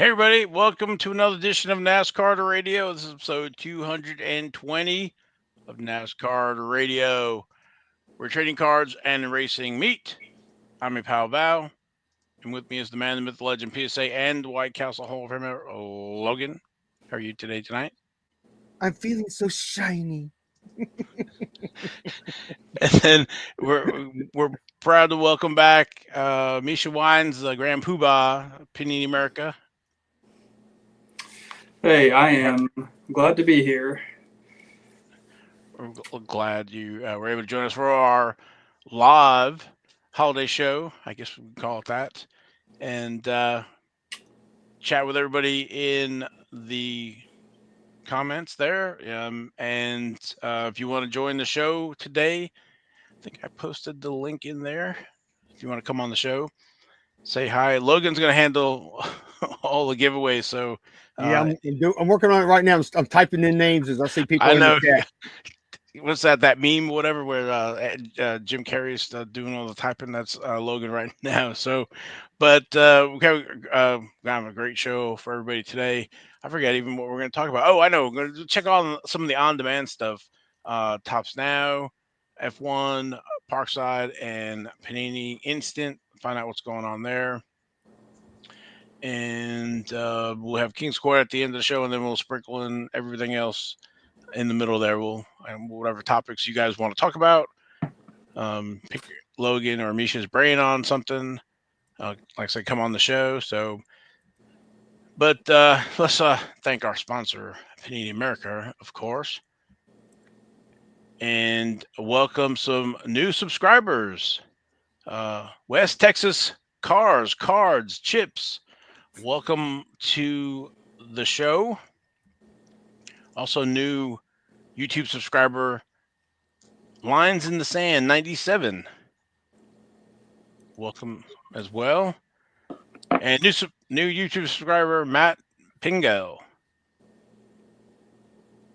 Hey everybody, welcome to another edition of NasCard Radio. This is episode 220 of NasCard Radio, where trading cards and racing meet. I'm your pal Val, and with me is the man, the myth, the legend, PSA, and White Castle Hall of Famer, Logan. How are you tonight? I'm feeling so shiny. And then we're proud to welcome back Misha Wines, the Grand Poobah, Panini America. Hey, I am glad to be here. We're glad you were able to join us for our live holiday show, I guess we can call it that, and chat with everybody in the comments there. And if you want to join the show today, I think I posted the link in there. If you want to come on the show, say hi. Logan's going to handle all the giveaways. So Yeah, I'm working on it right now. I'm typing in names as I see people I in know. the chat. What's that meme, whatever, where Jim Carrey's doing all the typing? That's Logan right now. So, but we got a great show for everybody today. I forget even what we're going to talk about. Oh, I know. We're going to check on some of the on-demand stuff. Tops Now, F1, Parkside, and Panini Instant. Find out what's going on there. And we'll have King's Court at the end of the show, and then we'll sprinkle in everything else in the middle there. And whatever topics you guys want to talk about, pick Logan or Misha's brain on something. Like I said, come on the show. So, but let's thank our sponsor, Panini America, of course, and welcome some new subscribers. West Texas Cars, Cards, Chips. Welcome to the show. Also, new YouTube subscriber, Lines in the Sand 97. Welcome as well. And new YouTube subscriber, Matt Pingo.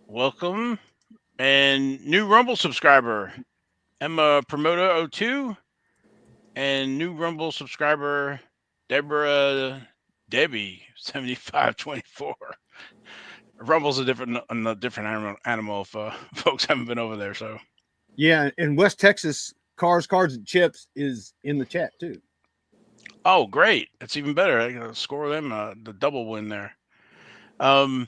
Welcome. And new Rumble subscriber, Emma Promoter02. And new Rumble subscriber, Debbie 7524. Rumble's a different animal if folks haven't been over there. So Yeah, and West Texas Cars, Cards, and Chips is in the chat too. oh, great! That's even better. I gotta score them the double win there. And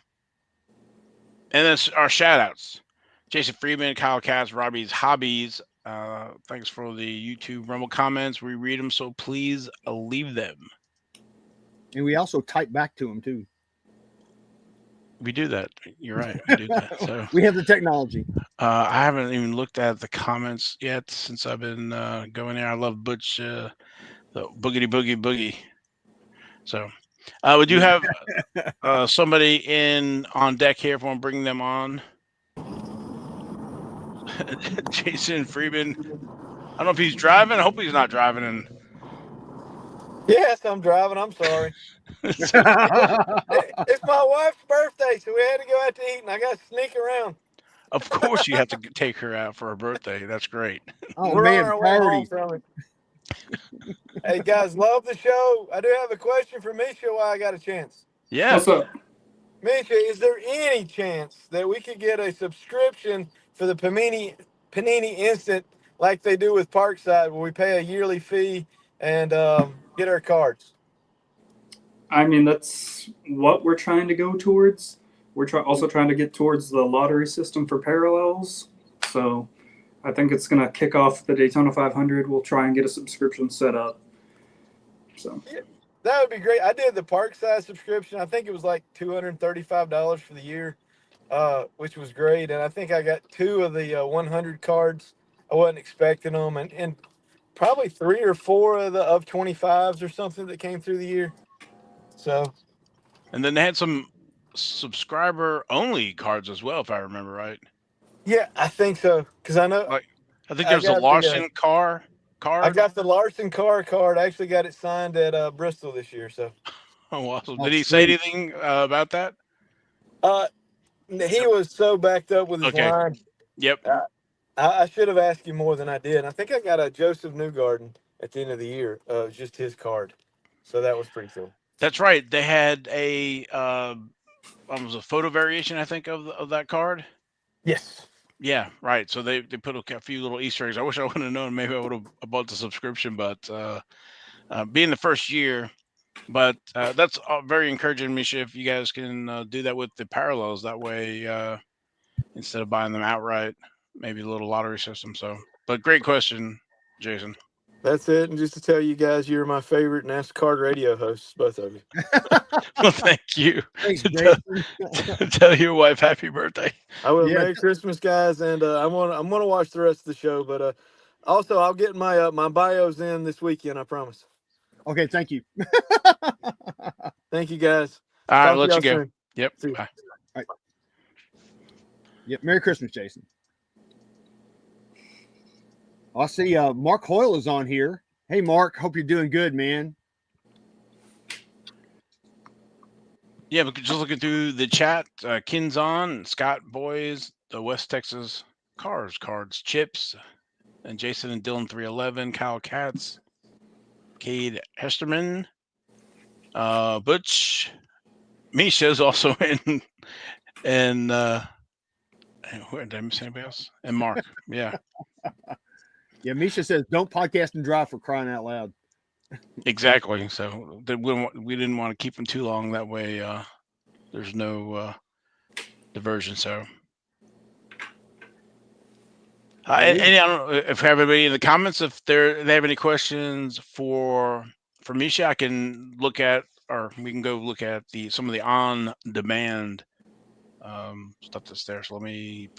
then our shout outs: Jason Freeman, Kyle Katz, Robbie's Hobbies. Thanks for the YouTube Rumble comments. We read them, so please leave them. And we also type back to them too. We do that. You're right. We do that. So we have the technology. I haven't even looked at the comments yet since I've been going there. I love Butch, the boogity boogie boogie. So we do have somebody in on deck here. If I want to bring them on, Jason Freeman. I don't know if he's driving. I hope he's not driving. And yes, I'm driving. I'm sorry. It's my wife's birthday, so we had to go out to eat, and I got to sneak around. Of course, you have to take her out for her birthday. That's great. Oh, We're man, on our way home from it. Hey, guys, love the show. I do have a question for Misha while I got a chance. Yeah. What's up? Misha, is there any chance that we could get a subscription for the Panini Instant like they do with Parkside, where we pay a yearly fee and get our cards? I mean, that's what we're trying to go towards. We're also trying to get towards the lottery system for parallels. So I think it's going to kick off the Daytona 500. We'll try and get a subscription set up. So yeah, that would be great. I did the Parkside subscription. I think it was like $235 for the year, which was great. And I think I got 2 of the 100 cards. I wasn't expecting them, and probably 3 or 4 of the 25s or something that came through the year. So, and then they had some subscriber only cards as well, if I remember right. Yeah, I think so. Because I know, I think there's a Larson card. I got the Larson card. I actually got it signed at Bristol this year. So, oh, awesome! Did he say anything about that? He was so backed up with his line. Yep. I should have asked you more than I did. I think I got a Joseph Newgarden at the end of the year. Just his card. So that was pretty cool. That's right. They had a was a photo variation, I think, of that card. Yes. Yeah, right. So they put a few little Easter eggs. I wish I would have known. Maybe I would have bought the subscription, but being the first year, but that's very encouraging, Misha. If you guys can do that with the parallels, that way instead of buying them outright, maybe a little lottery system. So, but great question, Jason. That's it. And just to tell you guys, you're my favorite NasCardRadio hosts, both of you. Well, thank you. Thanks, tell, Jason. tell your wife happy birthday. I will. Yeah. Merry Christmas, guys, and I'm gonna watch the rest of the show. But also, I'll get my my bios in this weekend. I promise. Okay, thank you. Thank you, guys. All right, Talk I'll to let y'all you go. soon. Yep. See you. Bye. Yep. Merry Christmas, Jason. I see Mark Hoyle is on here. Hey, Mark. Hope you're doing good, man. Yeah, but just looking through the chat, Kin's on, Scott Boys, the West Texas cards, chips, and Jason and Dylan 311, Kyle Katz, Cade Hesterman, Butch, Misha's also in, and where did I miss anybody else? And Mark, yeah, Yeah, Misha says, don't podcast and drive, for crying out loud. exactly. So we didn't want to keep them too long. That way, there's no diversion. So. And I don't know if everybody in the comments, if they have any questions for Misha, I can look at, or we can go look at some of the on-demand stuff that's there. So let me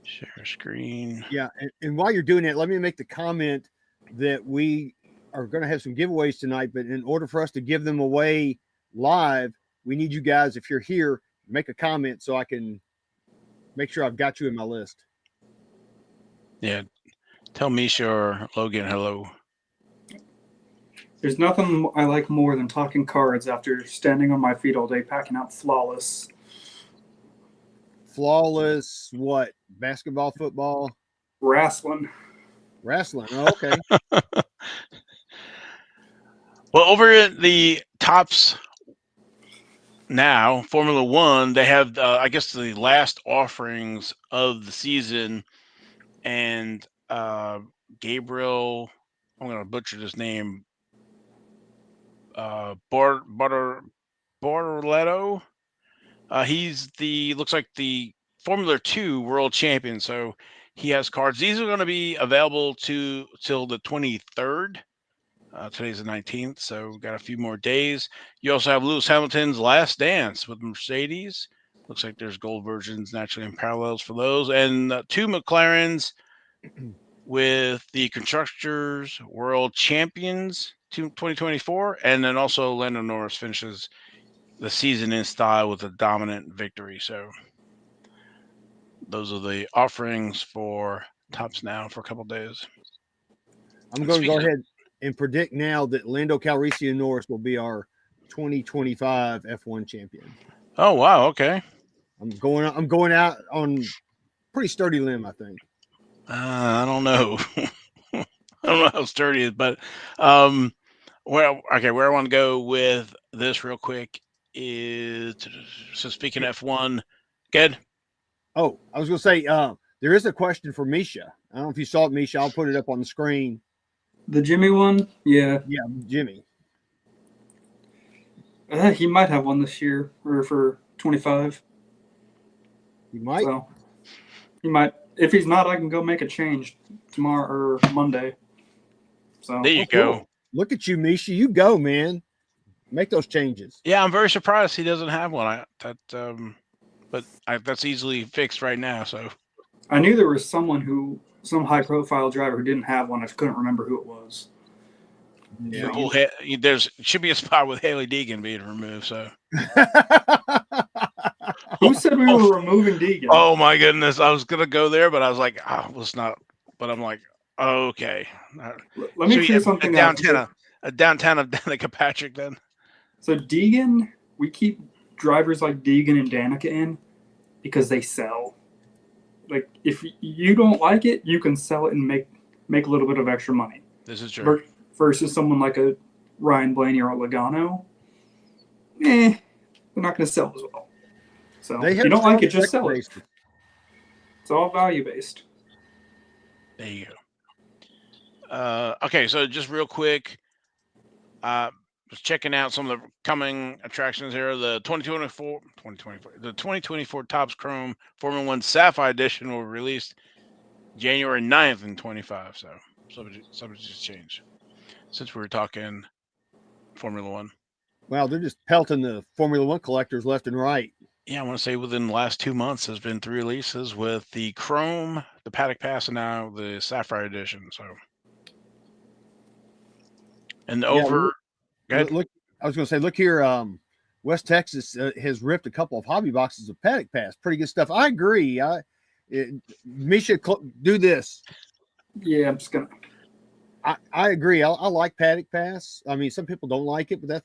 share screen. Yeah, and while you're doing it, let me make the comment that we are going to have some giveaways tonight, but in order for us to give them away live, we need you guys, if you're here, make a comment so I can make sure I've got you in my list. Yeah, tell Misha or Logan hello. There's nothing I like more than talking cards after standing on my feet all day packing out Flawless. Flawless, what? Basketball, football? Wrestling. Oh, okay. Well, over at the Tops now, Formula One, they have, I guess, the last offerings of the season, and Gabriel, I'm going to butcher this name, Bortoletto. He's looks like the Formula 2 world champion, so he has cards. These are going to be available till the 23rd. Today's the 19th, so we've got a few more days. You also have Lewis Hamilton's Last Dance with Mercedes. Looks like there's gold versions naturally in parallels for those. And 2 McLarens with the Constructors World Champions 2024. And then also Lando Norris finishes the season in style with a dominant victory. So those are the offerings for Tops Now for a couple days. I'm going to go ahead and predict now that Lando Calrissian Norris will be our 2025 F1 champion. Oh, wow. Okay. I'm going out on pretty sturdy limb, I think. I don't know. I don't know how sturdy it is, but where I want to go with this real quick is, so speaking of F1, good. Oh, I was going to say, there is a question for Misha. I don't know if you saw it, Misha. I'll put it up on the screen. The Jimmy one? Yeah. Yeah, Jimmy. He might have one this year, or for 25. He might. So, he might. If he's not, I can go make a change tomorrow or Monday. So There you go. Cool. Look at you, Misha. You go, man. Make those changes. Yeah, I'm very surprised he doesn't have one. But that's easily fixed right now. So I knew there was some high-profile driver who didn't have one. I couldn't remember who it was. Yeah. There should be a spot with Haley Deegan being removed. So who said we were removing Deegan? Oh my goodness, I was gonna go there, but I was like, let's not. But I'm like, okay. Let me clear something out. A downtown of Danica Patrick then. So Deegan, we keep drivers like Deegan and Danica in because they sell. Like, if you don't like it, you can sell it and make a little bit of extra money. This is true. Versus someone like a Ryan Blaney or Logano, they're not going to sell as well. So They if have you don't like it, strong just sell it. bases. It's all value based. There you go. Okay, so just real quick, was checking out some of the coming attractions here. The 2024 Topps Chrome Formula One Sapphire Edition will release January 9th in 25. So subject just changed since we were talking Formula One. Wow, they're just pelting the Formula One collectors left and right. Yeah, I want to say within the last 2 months, there's been 3 releases with the Chrome, the Paddock Pass, and now the Sapphire Edition. So, and over, Look, I was going to say, look here. West Texas has ripped a couple of hobby boxes of Paddock Pass. Pretty good stuff. I agree. Misha, do this. Yeah, I'm just gonna. I agree. I like Paddock Pass. I mean, some people don't like it, but that,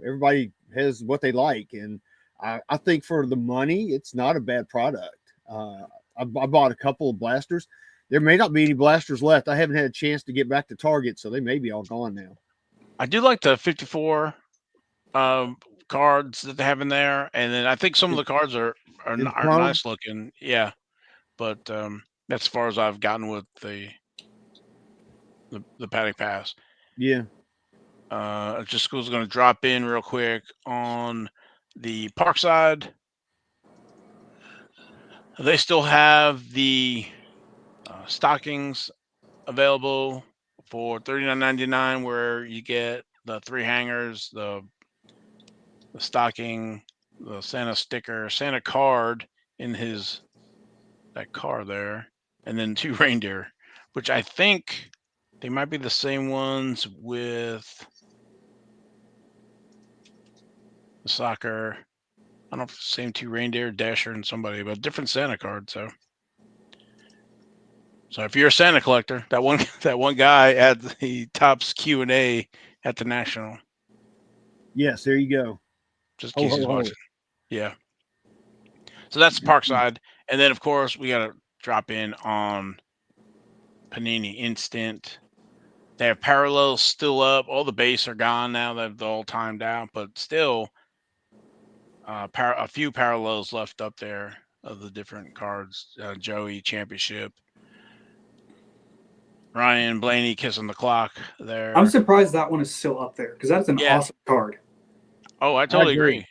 everybody has what they like, and I think for the money, it's not a bad product. I bought a couple of blasters. There may not be any blasters left. I haven't had a chance to get back to Target, so they may be all gone now. I do like the 54 cards that they have in there, and then I think some of the cards are nice looking. Yeah, but that's as far as I've gotten with the Paddock Pass. Yeah. Just was going to drop in real quick on the Parkside. They still have the stockings available for $39.99, where you get the 3 hangers, the stocking, the Santa sticker, Santa card in that car there, and then 2 reindeer, which I think they might be the same ones with the soccer. I don't know if it's the same 2 reindeer, Dasher, and somebody, but different Santa card. So if you're a Santa collector, that one guy at the Topps Q&A at the National. Yes, there you go. Just in case he's watching. Yeah. So that's the Parkside. And then, of course, we got to drop in on Panini Instant. They have parallels still up. All the base are gone now. They've all timed out, but still a few parallels left up there of the different cards. Joey Championship. Ryan Blaney kissing the clock there. I'm surprised that one is still up there because that's an awesome card. Oh, I totally agree.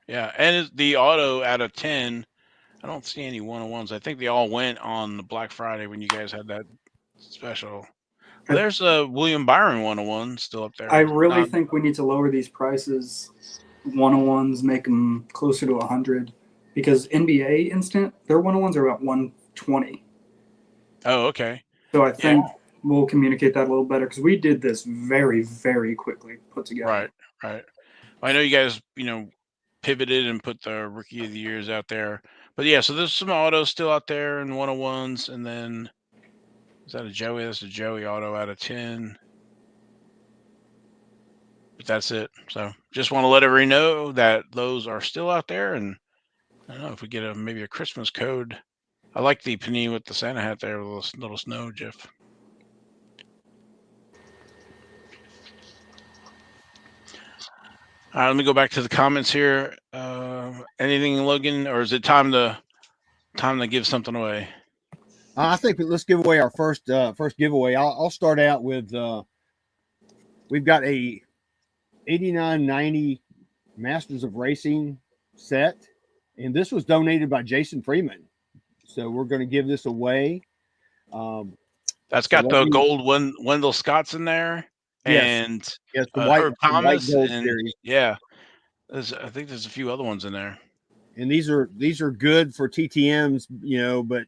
Yeah, and the auto out of 10, I don't see any 101s. I think they all went on the Black Friday when you guys had that special. Well, there's a William Byron 101 still up there. I really think we need to lower these prices. 101s, make them closer to 100, because NBA Instant, their 101s are about 120. Oh, okay. So I think we'll communicate that a little better, because we did this very, very quickly put together. Right. I know you guys, pivoted and put the Rookie of the Years out there. But yeah, so there's some autos still out there and 101s, and then is that a Joey? That's a Joey auto out of 10. But that's it. So just want to let everybody know that those are still out there, and I don't know if we get maybe a Christmas code. I like the Panini with the Santa hat there with a little snow, Jeff. All right, let me go back to the comments here. Anything, Logan, or is it time to give something away? I think let's give away our first giveaway. I'll start out with we've got a 89.90 Masters of Racing set, and this was donated by Jason Freeman. So we're going to give this away. That's got the gold Wendell Scott's in there. And the white Herb Thomas, gold and series. I think there's a few other ones in there. And these are good for TTMs, but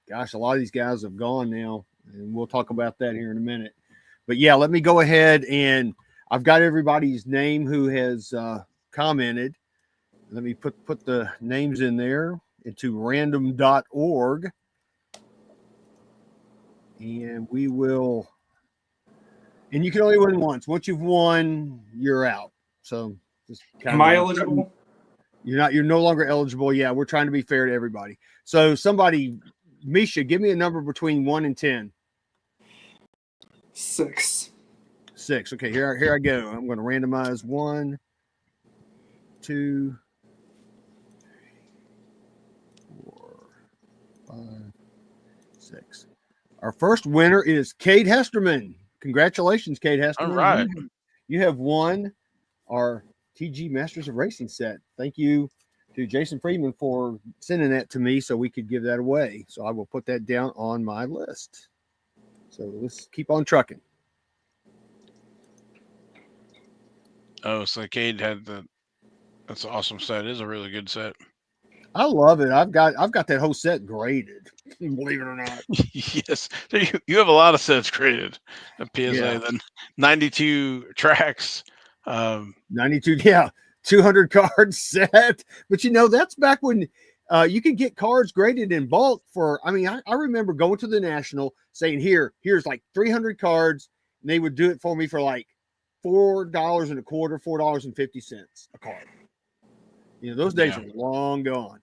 gosh, a lot of these guys have gone now, and we'll talk about that here in a minute. But yeah, let me go ahead, and I've got everybody's name who has commented. Let me put the names in there into random.org, and we will. And you can only win once. Once you've won, you're out. So, am I eligible? You're no longer eligible. Yeah, we're trying to be fair to everybody. So somebody, Misha, give me a number between 1 and 10. 6. 6. Okay, here I go. I'm going to randomize 1, 2, 4, 5, 6. Our first winner is Cade Hesterman. Congratulations, Cade All Hesterman. right. You have won our TG Masters of Racing set. Thank you to Jason Freeman for sending that to me so we could give that away. So I will put that down on my list. So let's keep on trucking. Oh, so Cade had that's an awesome set. It is a really good set. I love it. I've got that whole set graded, believe it or not. Yes. So you have a lot of sets graded at PSA. Yeah. Then 92 tracks. 92, yeah, 200 card set. But that's back when you could get cards graded in bulk for, I remember going to the National saying, here's like 300 cards. And they would do it for me for like $4 and a quarter, $4.50 a card. Those days are long gone.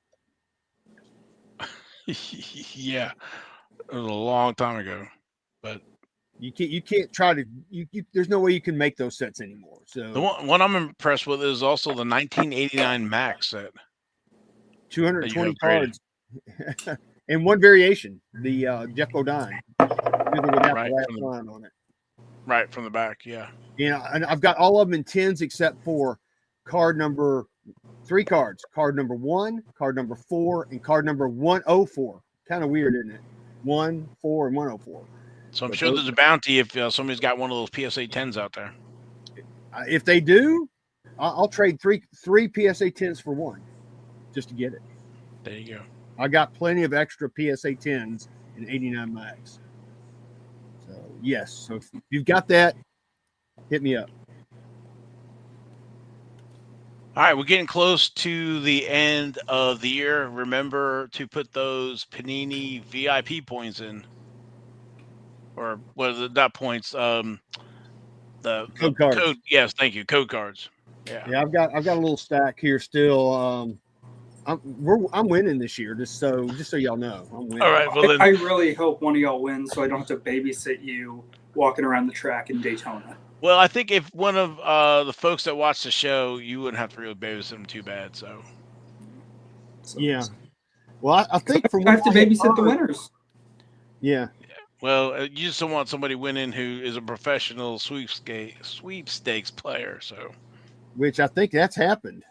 Yeah. It was a long time ago. But you can't try to, there's no way you can make those sets anymore. So the one I'm impressed with is also the 1989 Max set. 220 cards. And one variation, the Jeff Bodine, with Right, the last line on it. Right from the back, yeah. And I've got all of them in 10s except for card number 3 cards. Card number 1, card number 4, and card number 104. Kind of weird, isn't it? 1, 4, and 104. So I'm sure there's a bounty if somebody's got one of those PSA 10s out there. If they do, I'll trade three PSA 10s for 1 just to get it. There you go. I got plenty of extra PSA 10s in 89 Max. So, yes. So if you've got that, hit me up. All right, we're getting close to the end of the year. Remember to put those Panini VIP points in. Or what are the not points? The Code cards. Code, yes, thank you. Code cards. Yeah, I've got a little stack here still. I'm winning this year, just so y'all know. I'm winning. All right. Well, then I really hope one of y'all wins, so I don't have to babysit you walking around the track in Daytona. Well, I think if one of the folks that watch the show, you wouldn't have to really babysit them too bad. So yeah. Well, I think from I have to babysit the winners. Yeah. Well, you just don't want somebody winning who is a professional sweepstakes player. So, which I think that's happened.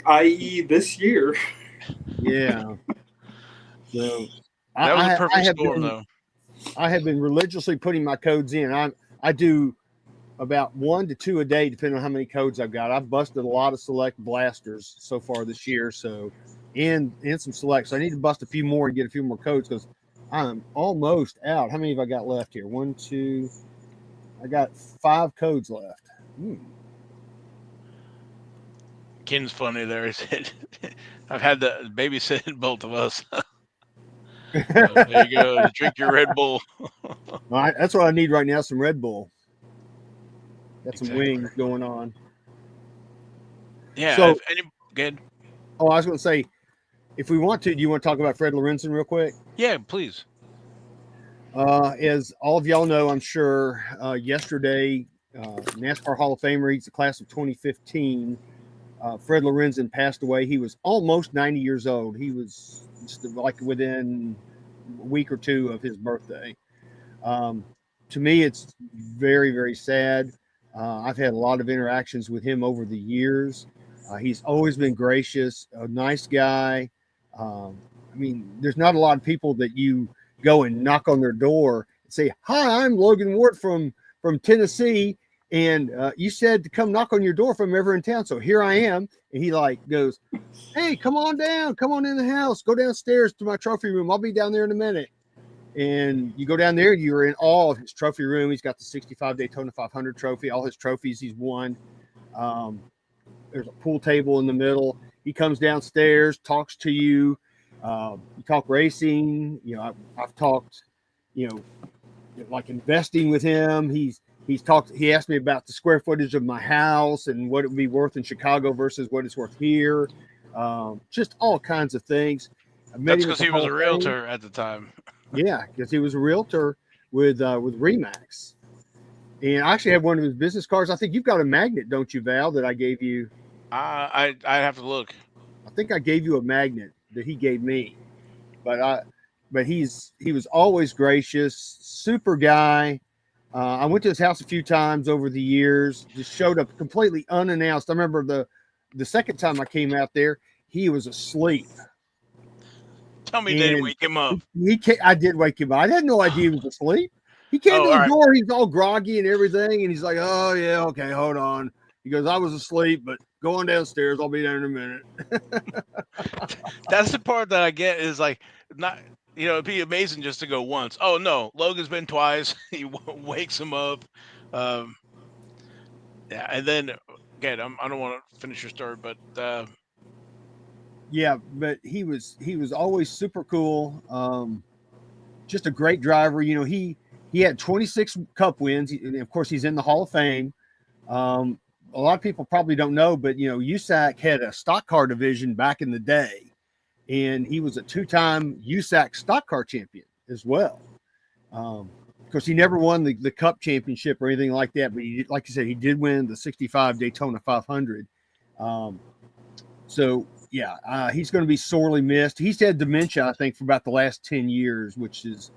I.e. this year. Yeah. So that was a perfect score, though. I have been religiously putting my codes in. I do about 1 to 2 a day, depending on how many codes I've got. I've busted a lot of select blasters so far this year, so and some select. So I need to bust a few more and get a few more codes because I'm almost out. How many have I got left here? 1, 2. I got 5 codes left. Ken's funny there. He said, I've had the babysit both of us. So there you go. Drink your Red Bull. All right, that's what I need right now, some Red Bull. Got some Exactly. wings going on. Yeah. So, good. Oh, I was going to say, if we want to, do you want to talk about Fred Lorenzen real quick? Yeah, please. As all of y'all know, I'm sure, yesterday, NASCAR Hall of Famer, he's the class of 2015. Fred Lorenzen passed away. He was almost 90 years old. He was just like within a week or 2 of his birthday. To me, it's very, very sad. I've had a lot of interactions with him over the years. He's always been gracious, a nice guy. There's not a lot of people that you go and knock on their door and say, "Hi, I'm Logan Ward from Tennessee. And you said to come knock on your door from ever in town. So here I am." And he goes, "Hey, come on down. Come on in the house. Go downstairs to my trophy room. I'll be down there in a minute." And you go down there, you're in awe of his trophy room. He's got the 65 Daytona 500 trophy, all his trophies he's won. There's a pool table in the middle. He comes downstairs, talks to you. You talk racing. I've talked, like investing with him. He asked me about the square footage of my house and what it would be worth in Chicago versus what it's worth here. Just all kinds of things. That's because he was a realtor at the time. Yeah, because he was a realtor with Remax. And I actually have one of his business cards. I think you've got a magnet, don't you, Val, that I gave you? I have to look. I think I gave you a magnet that he gave me. But he was always gracious, super guy. I went to his house a few times over the years, just showed up completely unannounced. I remember the second time I came out there, he was asleep. Tell me they didn't And wake him up. I did wake him up. I had no idea he was asleep. He came Oh, to all the right. door. He's all groggy and everything. And he's like, oh, yeah, okay, hold on. He goes, I was asleep, but going downstairs. I'll be there in a minute. That's the part that I get is like not. It'd be amazing just to go once. Oh no, Logan's been twice. He wakes him up. Um, yeah, and then again, I don't want to finish your story, but Yeah, but he was always super cool. Just a great driver. He had 26 Cup wins, and of course he's in the Hall of Fame. A lot of people probably don't know, but USAC had a stock car division back in the day, and he was a 2-time USAC stock car champion as well. Of course, he never won the Cup championship or anything like that, but like you said, he did win the '65 Daytona 500. So yeah, he's going to be sorely missed. He's had dementia, I think, for about the last 10 years, which is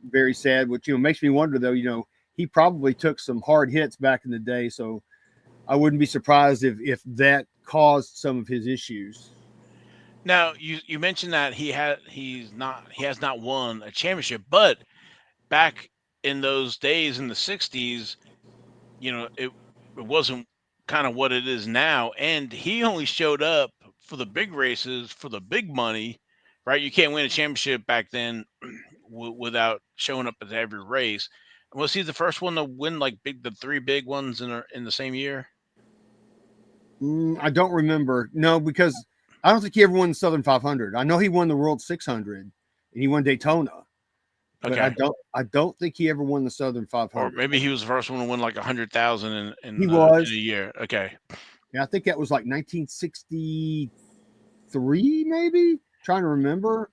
very sad. Which makes me wonder, though. He probably took some hard hits back in the day, so I wouldn't be surprised if that caused some of his issues. now you mentioned that he has not won a championship, but back in those days in the '60s, it wasn't kind of what it is now, and he only showed up for the big races for the big money, right? You can't win a championship back then without showing up at every race. Was he the first one to win like the three big ones in the same year? I don't remember. No, because I don't think he ever won the Southern 500. I know he won the World 600 and he won Daytona, but Okay. I don't think he ever won the Southern Or 500. maybe he was the first one to win like 100,000 He in was. a year. Okay. Yeah, I think that was like 1963, maybe. Trying to remember,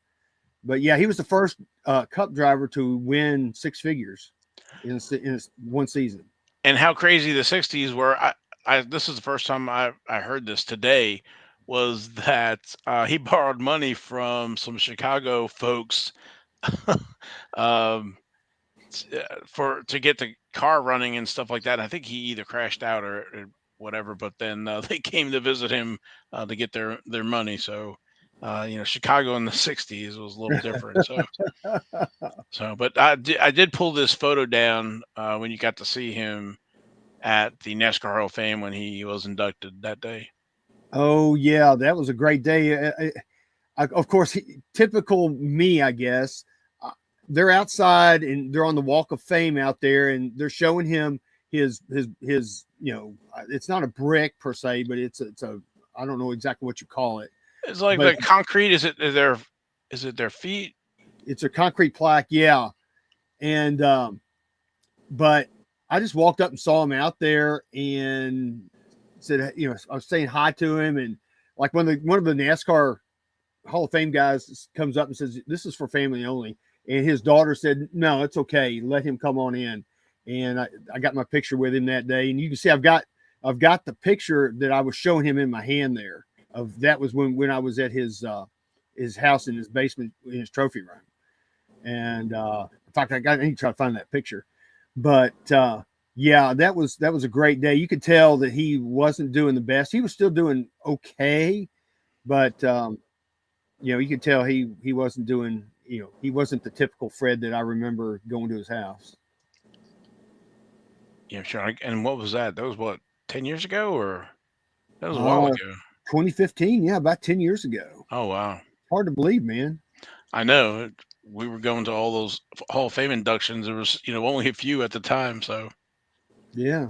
but yeah, he was the first Cup driver to win six figures in one season. And how crazy the '60s were. This is the first time I heard this today. Was that he borrowed money from some Chicago folks um, to get the car running and stuff like that. I think he either crashed out or whatever. But then they came to visit him to get their money. So Chicago in the '60s was a little different. But I did pull this photo down when you got to see him at the NASCAR Hall of Fame when he was inducted that day. Oh yeah, that was a great day. Of course, typical me, I guess. They're outside and they're on the Walk of Fame out there, and they're showing him his. It's not a brick per se, but it's a I don't know exactly what you call it. It's like But the concrete. Is it their feet? it's a concrete plaque, yeah. And but I just walked up and saw him out there and said, I was saying hi to him, and like one of the NASCAR Hall of Fame guys comes up and says, "This is for family only." And his daughter said, "No, it's okay. Let him come on in." And I got my picture with him that day, and you can see I've got the picture that I was showing him in my hand there. That was when I was at his house in his basement in his trophy room. And in fact, I need to try to find that picture. But yeah, that was a great day. You could tell that he wasn't doing the best. He was still doing okay, but you could tell he wasn't doing. He wasn't the typical Fred that I remember going to his house. Yeah, sure. And what was that? That was what 10 years ago, or that was a while ago. 2015, yeah, about 10 years ago. Oh wow, Hard to believe, man. I know. We were going to all those Hall of Fame inductions. There was only a few at the time, so yeah.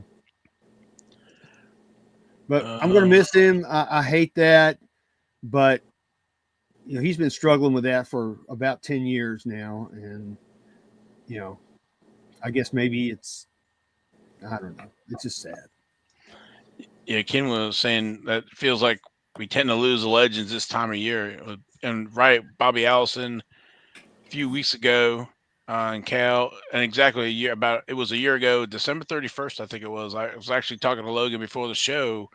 But I'm gonna miss him. I hate that, but he's been struggling with that for about 10 years now, and I guess maybe I don't know. It's just sad. Yeah, Ken was saying that it feels like we tend to lose the legends this time of year. And right, Bobby Allison a few weeks ago, And Cal, and exactly it was a year ago, December 31st, I think it was. I was actually talking to Logan before the show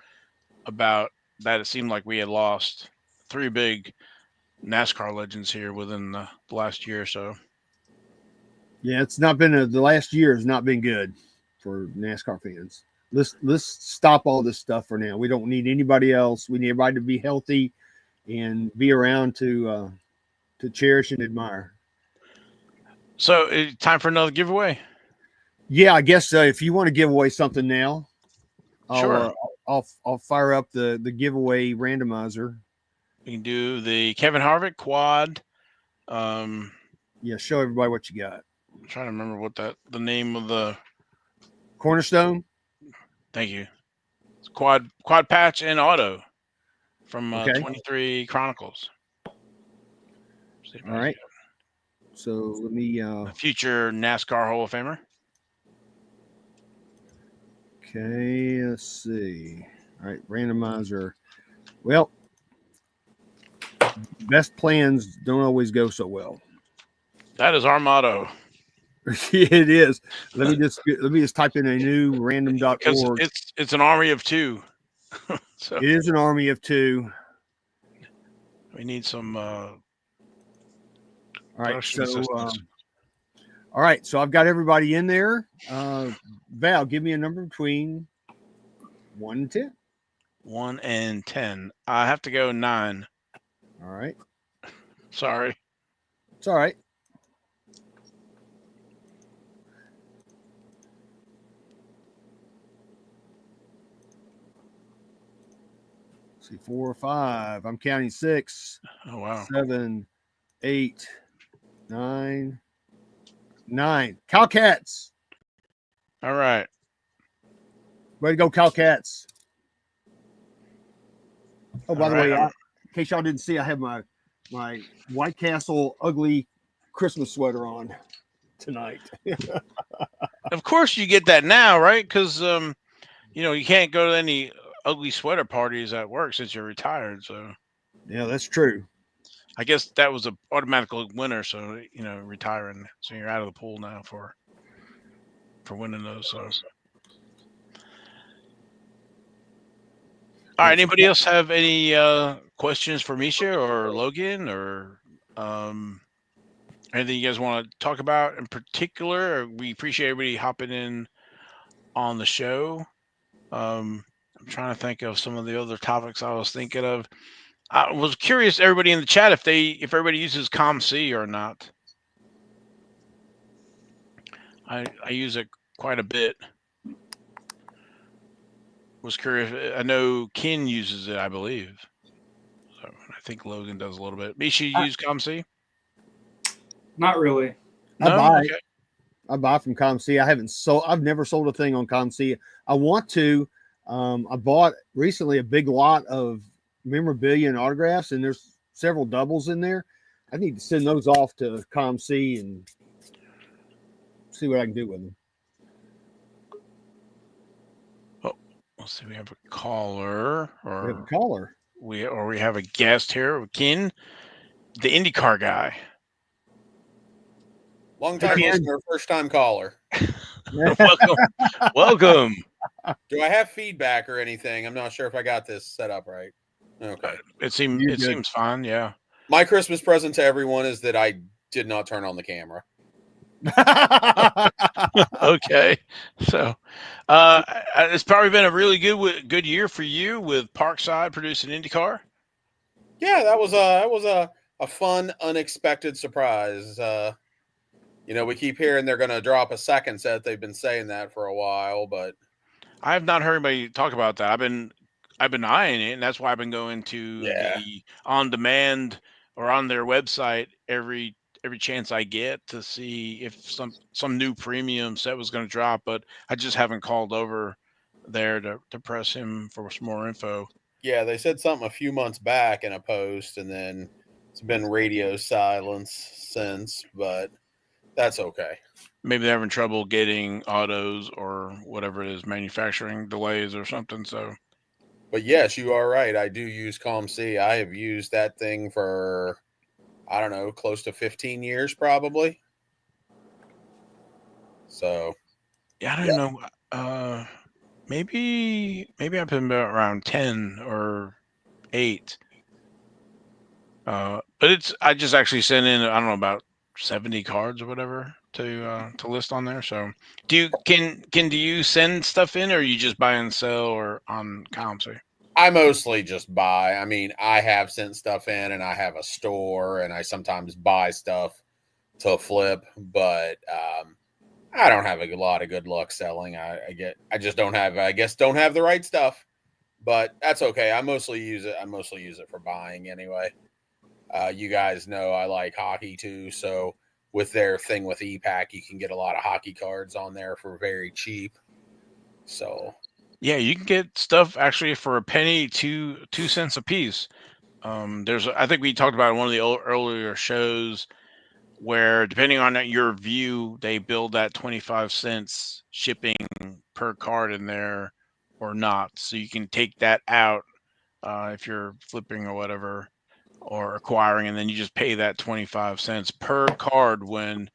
about that. It seemed like we had lost 3 big NASCAR legends here within the last year or so. Yeah, it's not been the last year has not been good for NASCAR fans. Let's stop all this stuff for now. We don't need anybody else. We need everybody to be healthy and be around to cherish and admire. So, time for another giveaway. Yeah, I guess if you want to give away something now, Sure. I'll fire up the giveaway randomizer. We can do the Kevin Harvick quad. Yeah, show everybody what you got. I'm trying to remember what the name of the Cornerstone. Thank you. It's quad patch and auto from Okay. 23 Chronicles. All right. So let me a future NASCAR Hall of Famer. Okay, let's see. All right, randomizer. Well, best plans don't always go so well. That is our motto. It is. Let me just type in a new random.org. It's an army of 2. So it is an army of 2. We need some all right, so all right, so I've got everybody in there. Val, give me a number between 1 and 10. 1 and 10. I have to go 9. All right. Sorry. It's all right. Let's see, 4 or 5. I'm counting 6. Oh wow. 7, 8, 9. 9. Cowcats. All right. Way to go, Cowcats. Oh, by the way, in case y'all didn't see, I have my White Castle ugly Christmas sweater on tonight. Of course you get that now, right? Because you can't go to any ugly sweater parties at work since you're retired. So yeah, that's true. I guess that was a automatic winner. So retiring, so you're out of the pool now for winning those. So. All right. Anybody else have any questions for Misha or Logan or anything you guys want to talk about in particular? We appreciate everybody hopping in on the show. I'm trying to think of some of the other topics I was thinking of. I was curious, everybody in the chat, if everybody uses COMC or not. I use it quite a bit. Was curious. I know Ken uses it, I believe. So I think Logan does a little bit. Misha, you use COMC? Not really. No? I buy from COMC. I've never sold a thing on COMC. I want to. I bought recently a big lot of memorabilia and autographs, and there's several doubles in there. I need to send those off to COMC and see what I can do with them. Let's see. We have a caller, We have a caller. We have a guest here, Ken, the IndyCar guy. Long time listener, first time caller. Welcome. Do I have feedback or anything? I'm not sure if I got this set up right. Okay. It seems fine. Yeah. My Christmas present to everyone is that I did not turn on the camera. Okay. So, it's probably been a really good year for you with Parkside producing IndyCar. Yeah, that was a fun, unexpected surprise. We keep hearing they're going to drop a second set. They've been saying that for a while, but I have not heard anybody talk about that. I've been eyeing it, and that's why I've been going to the on demand or on their website every chance I get to see if some new premium set was going to drop, but I just haven't called over there to press him for some more info. Yeah, they said something a few months back in a post, and then it's been radio silence since, but that's okay. Maybe they're having trouble getting autos or whatever it is, manufacturing delays or something. So, but yes, you are right. I do use COMC. I have used that thing for, I don't know, close to 15 years probably. So Yeah, I don't know. Maybe I've been around 10 or 8. But I just actually sent in, I don't know, about 70 cards or whatever to list on there. So do you send stuff in, or you just buy and sell or on COMC? I mostly just buy. I mean, I have sent stuff in, and I have a store, and I sometimes buy stuff to flip, but I don't have a lot of good luck selling. I just don't have, I guess, don't have the right stuff, but that's okay. I mostly use it for buying anyway. You guys know I like hockey too, so with their thing with EPAC, you can get a lot of hockey cards on there for very cheap. So Yeah, you can get stuff actually for a penny, 2 cents a piece. I think we talked about in one of the earlier shows where, depending on your view, they build that 25 cents shipping per card in there or not. So you can take that out if you're flipping or whatever, or acquiring, and then you just pay that 25 cents per card when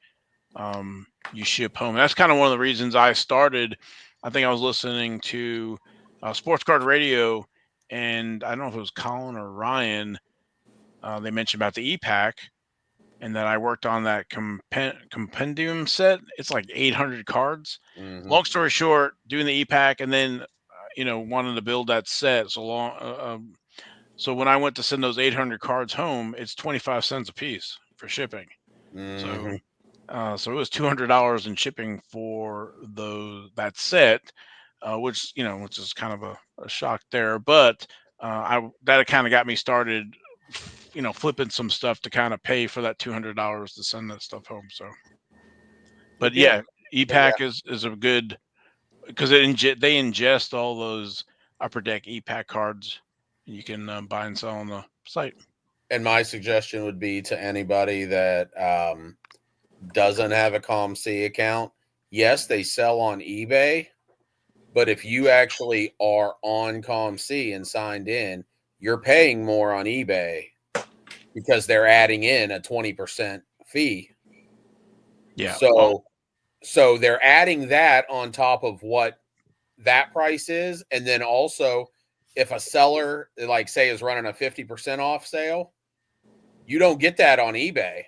you ship home. That's kind of one of the reasons I started. I think I was listening to Sports Card Radio, and I don't know if it was Colin or Ryan. They mentioned about the EPAC, and that I worked on that compendium set. It's like 800 cards. Long story short, doing the EPAC, and then wanting to build that set. So when I went to send those 800 cards home, it's 25 cents a piece for shipping. So so it was $200 in shipping for that set, which is kind of a shock there. But that kind of got me started, flipping some stuff to kind of pay for that $200 to send that stuff home. So, but yeah, EPAC is a good, because they ingest all those upper deck EPAC cards. You can buy and sell on the site. And my suggestion would be to anybody that doesn't have a COMC account, yes, they sell on eBay, but if you actually are on COMC and signed in, you're paying more on eBay because they're adding in a 20% fee. Yeah. So they're adding that on top of what that price is. And then also, if a seller, like say, is running a 50% off sale, you don't get that on eBay.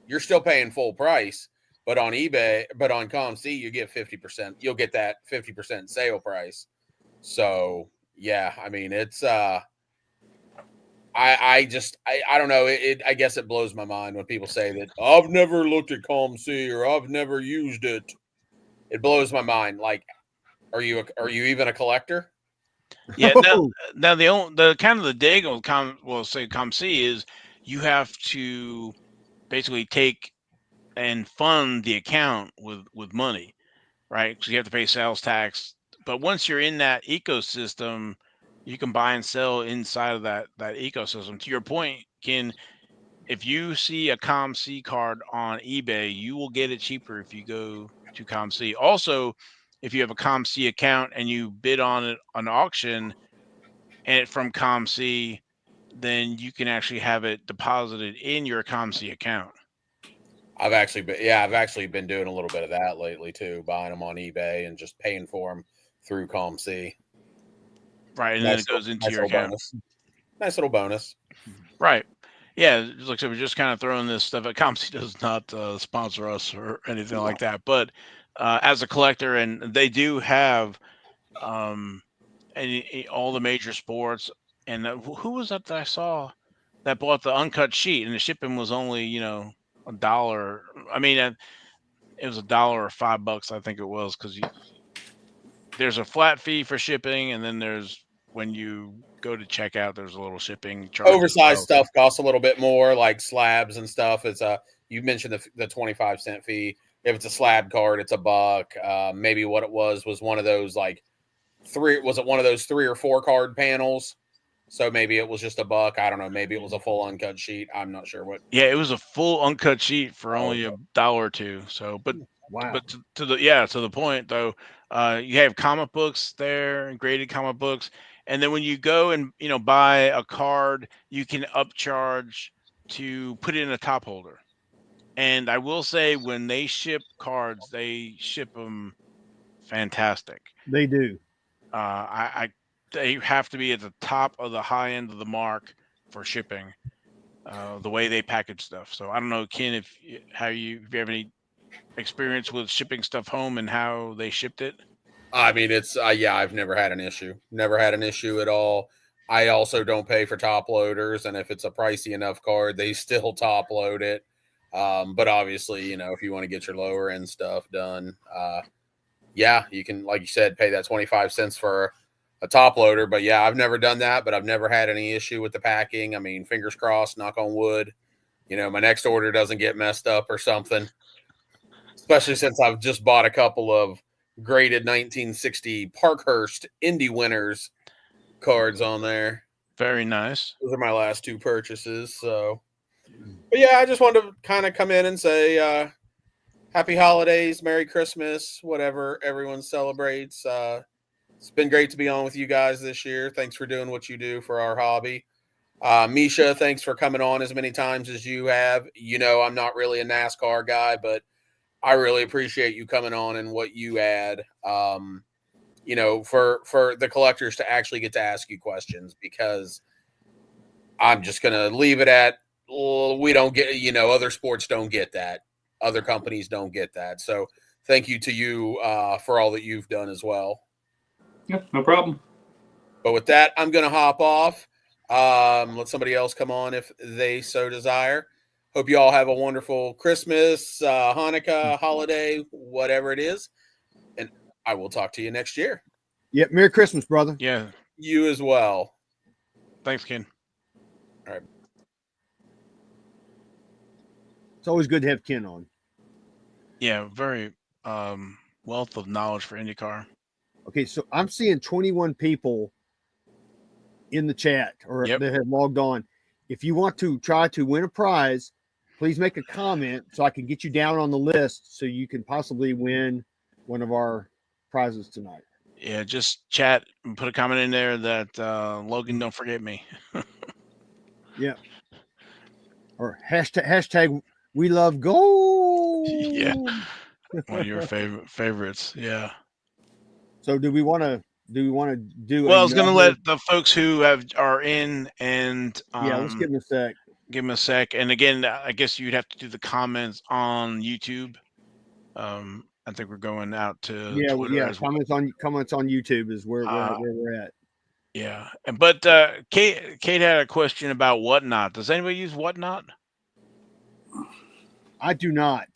You're still paying full price, but on eBay, but on COMC, you get 50%. You'll get that 50% sale price. So yeah, I mean, it's I don't know. I guess it blows my mind when people say that I've never looked at COMC or I've never used it. It blows my mind. Like, are you even a collector? Yeah. Now the kind of the dig on COMC is you have to basically take and fund the account with money, right? Because you have to pay sales tax. But once you're in that ecosystem, you can buy and sell inside of that ecosystem. To your point, Ken, if you see a COMC card on eBay, you will get it cheaper if you go to COMC. Also, if you have a COMC account and you bid on it on auction and from COMC, then you can actually have it deposited in your COMC account. I've actually been doing a little bit of that lately too, buying them on eBay and just paying for them through COMC. Right, and then it goes into your account. Nice little bonus. Right. Yeah, like I said, we're just kind of throwing this stuff. COMC does not sponsor us or anything like that. But as a collector, and they do have all the major sports. And who was that I saw that bought the uncut sheet, and the shipping was only $1. I mean, it was $1 or $5, I think it was, because there's a flat fee for shipping, and then there's, when you go to checkout, there's a little shipping charge. Oversized stuff costs a little bit more, like slabs and stuff. It's you mentioned the 25-cent fee. If it's a slab card, it's $1. Maybe what it was one of those like one of those 3 or 4 card panels. So maybe it was just $1. I don't know. Maybe it was a full uncut sheet. I'm not sure what. Yeah, it was a full uncut sheet for only $1 or $2. So, but wow. But to the point though, you have comic books there, graded comic books, and then when you go and buy a card, you can upcharge to put it in a top holder. And I will say, when they ship cards, they ship them fantastic. They do. They have to be at the top of the high end of the mark for shipping. The way they package stuff. So I don't know, Ken, if you have any experience with shipping stuff home and how they shipped it. I mean, it's I've never had an issue. Never had an issue at all. I also don't pay for top loaders, and if it's a pricey enough card, they still top load it. But obviously, if you want to get your lower end stuff done, you can, like you said, pay that 25 cents for a top loader. But yeah, I've never done that, but I've never had any issue with the packing. I mean, fingers crossed, knock on wood, my next order doesn't get messed up or something, especially since I've just bought a couple of graded 1960 Parkhurst Indy winners cards on there. Very nice. Those are my last two purchases. So, but yeah, I just wanted to kind of come in and say happy holidays, Merry Christmas, whatever everyone celebrates. It's been great to be on with you guys this year. Thanks for doing what you do for our hobby. Misha, thanks for coming on as many times as you have. I'm not really a NASCAR guy, but I really appreciate you coming on and what you add, for the collectors to actually get to ask you questions, because I'm just going to leave it at, we don't get, other sports don't get that. Other companies don't get that. So thank you to you for all that you've done as well. Yeah, no problem. But with that, I'm going to hop off. Let somebody else come on if they so desire. Hope you all have a wonderful Christmas, Hanukkah, holiday, whatever it is. And I will talk to you next year. Yep. Merry Christmas, brother. Yeah. You as well. Thanks, Ken. All right. It's always good to have Ken on. Yeah, very wealth of knowledge for IndyCar. Okay, so I'm seeing 21 people in the chat or that have logged on. If you want to try to win a prize, please make a comment so I can get you down on the list so you can possibly win one of our prizes tonight. Yeah, just chat and put a comment in there that Logan, don't forget me. Yeah. Or hashtag we love gold. Yeah. One of your favorites. Yeah. So do we want to do Well, I was going to let the folks who are in and let's give them a sec. Give them a sec. And again, I guess you'd have to do the comments on YouTube. I think we're going out to Twitter as well. Comments on YouTube is where we're at. Yeah. But Kate had a question about Whatnot. Does anybody use Whatnot? I do not.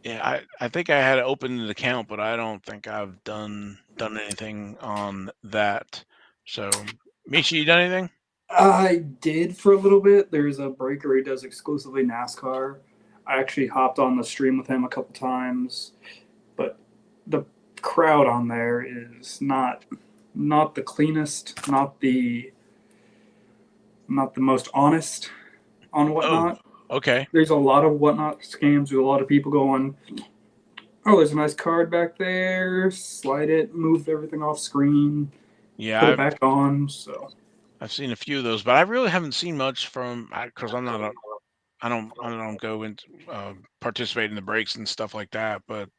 Yeah, I think I had opened an account, but I don't think I've done anything on that. So, Misha, you done anything? I did for a little bit. There's a breaker who does exclusively NASCAR. I actually hopped on the stream with him a couple times, but the crowd on there is not the cleanest, not the most honest on Whatnot. Oh, okay. There's a lot of Whatnot scams with a lot of people going, oh, there's a nice card back there. Slide it, move everything off screen. Yeah, put it back on. So I've seen a few of those, but I really haven't seen much from because I'm not I don't go and participate in the breaks and stuff like that. But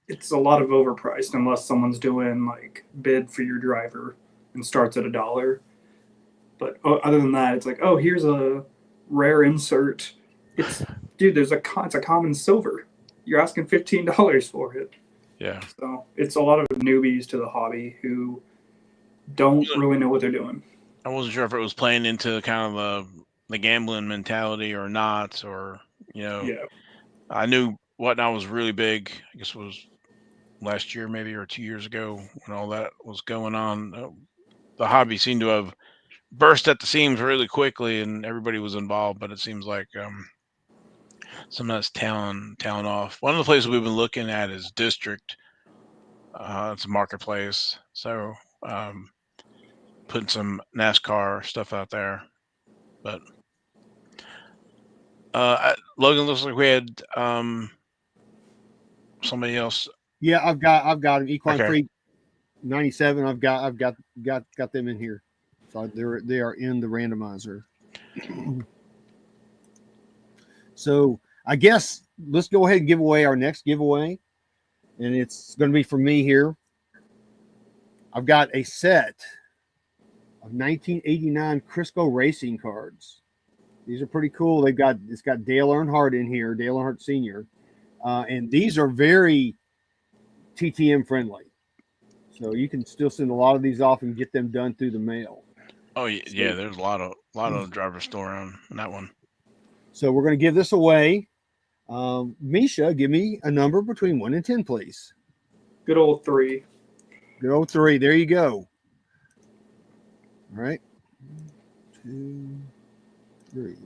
it's a lot of overpriced unless someone's doing like bid for your driver and starts at $1. But other than that, it's like, oh, here's a rare insert. It's it's a common silver. You're asking $15 for it. Yeah. So it's a lot of newbies to the hobby who don't really know what they're doing. I wasn't sure if it was playing into kind of the gambling mentality or not, or Yeah. I knew Whatnot was really big. I guess it was last year maybe or 2 years ago when all that was going on. The hobby seemed to have burst at the seams really quickly, and everybody was involved. But it seems like some of that's tailing off. One of the places we've been looking at is District. It's a marketplace, so putting some NASCAR stuff out there. But Logan, looks like we had somebody else. Yeah, I've got an Equine Freak 97. I've got them in here. So they are in the randomizer. So I guess let's go ahead and give away our next giveaway. And it's going to be for me here. I've got a set of 1989 Crisco racing cards. These are pretty cool. It's got Dale Earnhardt in here, Dale Earnhardt Sr. And these are very TTM friendly. So you can still send a lot of these off and get them done through the mail. Oh yeah, there's a lot of driver store on that one. So we're going to give this away. Misha, give me a number between 1 and 10, please. Good old 3. Good old 3. There you go. All right. 2, 3.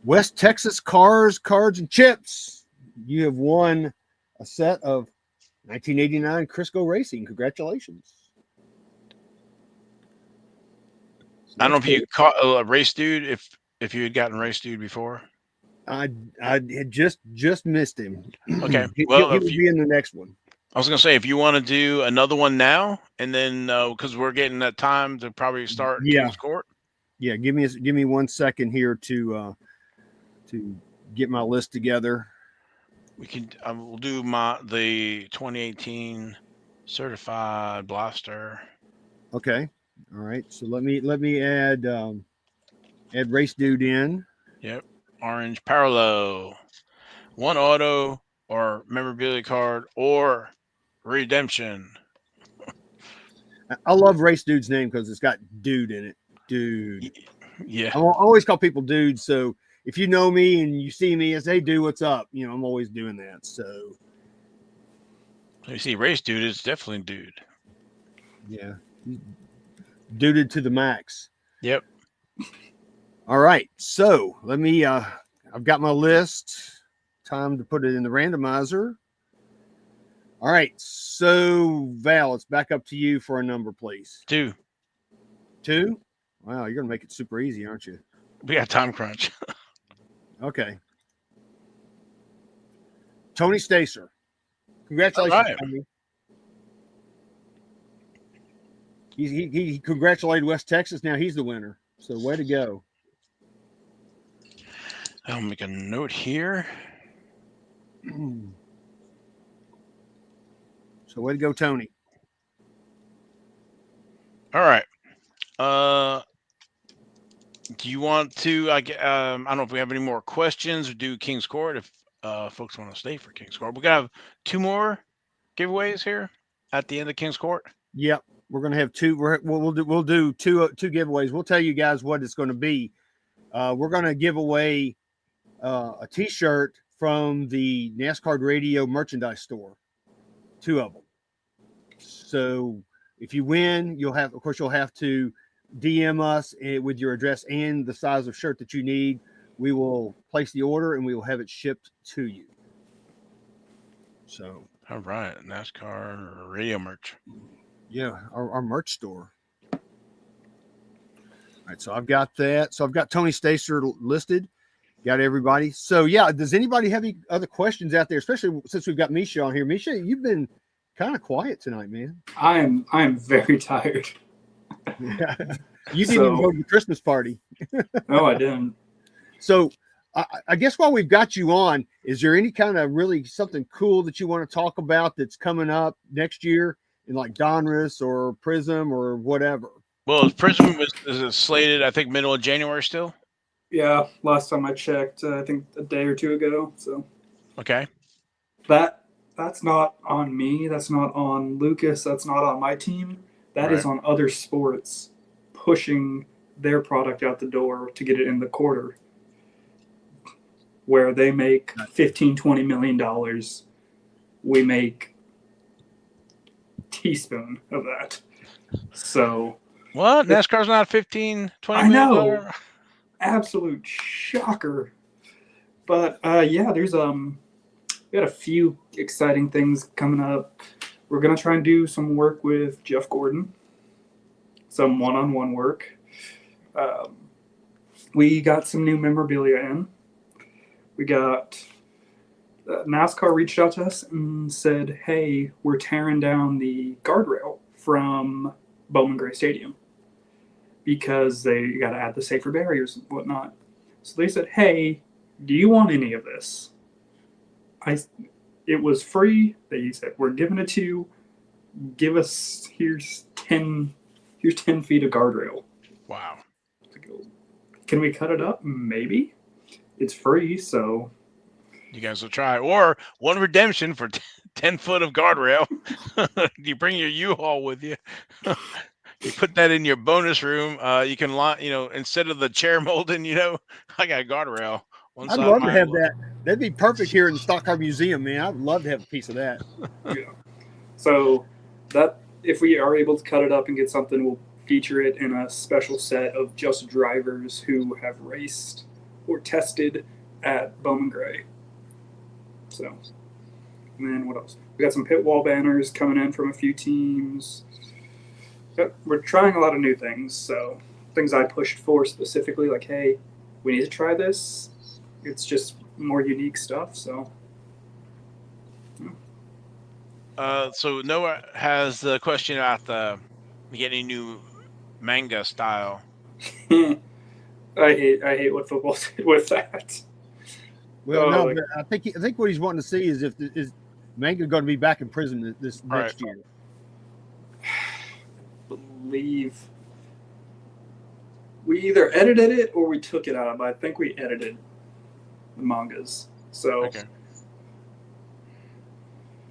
West Texas Cars, Cards, and Chips. You have won a set of 1989 Crisco Racing. Congratulations. So I don't know if you caught a Race Dude, if you had gotten Race Dude before. I had just missed him. Okay. Well, he will be in the next one. I was gonna say, if you want to do another one now, and then because we're getting that time to probably start King's Court. Yeah, give me 1 second here to get my list together. We can. We'll do the 2018 certified blaster. Okay. All right. So let me add Race Dude in. Yep. Orange parallel, 1 auto or memorabilia card or redemption. I love Race Dude's name because it's got dude in it. Dude. Yeah. I always call people dudes. So if you know me and you see me as, hey, dude, what's up? You know, I'm always doing that. So you see, Race Dude is definitely dude. Yeah. Duded to the max. Yep. All right. So let me, I've got my list. Time to put it in the randomizer. All right. So Val, it's back up to you for a number, please. 2. 2? Wow. You're going to make it super easy, aren't you? We got time crunch. Okay. Tony Stacer. Congratulations, All right. Tony. He congratulated West Texas. Now he's the winner. So way to go. I'll make a note here. So way to go, Tony. All right. Do you want to? I don't know if we have any more questions or do King's Court. If folks want to stay for King's Court, we're gonna have 2 more giveaways here at the end of King's Court. Yep, we're gonna have 2. We'll do two giveaways. We'll tell you guys what it's going to be. We're going to give away a T-shirt from the NasCardRadio merchandise store. 2 of them. So if you win, you'll have to DM us with your address and the size of shirt that you need. We will place the order and we will have it shipped to you. So, all right, NasCar Radio merch. Yeah, our merch store. All right, so I've got that. So I've got Tony Stacer listed. Got everybody. So yeah, does anybody have any other questions out there? Especially since we've got Misha on here. Misha, you've been kind of quiet tonight, man. I'm very tired. Yeah. You didn't even go to the Christmas party. No, I didn't. So I guess while we've got you on, is there any kind of really something cool that you want to talk about that's coming up next year in like Donruss or Prism or whatever? Well, Prism is slated, I think, middle of January still. Yeah, last time I checked, I think a day or 2 ago. So okay, that's not on me. That's not on Lucas. That's not on my team. That is on other sports pushing their product out the door to get it in the quarter, where they make $15-20 million. We make a teaspoon of that. So what? NASCAR's not 15-20 I million? know. Absolute shocker. But yeah, there's we got a few exciting things coming up. We're gonna try and do some work with Jeff Gordon, some one-on-one work. We got some new memorabilia in. We got NASCAR reached out to us and said, "Hey, we're tearing down the guardrail from Bowman Gray Stadium because they got to add the safer barriers and whatnot." So they said, "Hey, do you want any of this? It was free. They said, we're giving it to you. Give us, here's 10 feet of guardrail. Wow. Can we cut it up? Maybe. It's free, so You guys will try. Or one redemption for 10 foot of guardrail. You bring your U-Haul with you. You put that in your bonus room. You can, instead of the chair molding, I got a guardrail. I'd love to have that. That'd be perfect here in the Stock Car Museum, man. I'd love to have a piece of that. Yeah. So that if we are able to cut it up and get something, we'll feature it in a special set of just drivers who have raced or tested at Bowman Gray. So, and then what else? We got some pit wall banners coming in from a few teams. We're trying a lot of new things. So things I pushed for specifically, like, hey, we need to try this. It's just more unique stuff. So. So Noah has the question about getting new manga style. I hate what football did with that. Well, but I think what he's wanting to see is if is manga going to be back in prison this next year. Believe we either edited it or we took it out. But I think we edited the mangas. So. Okay.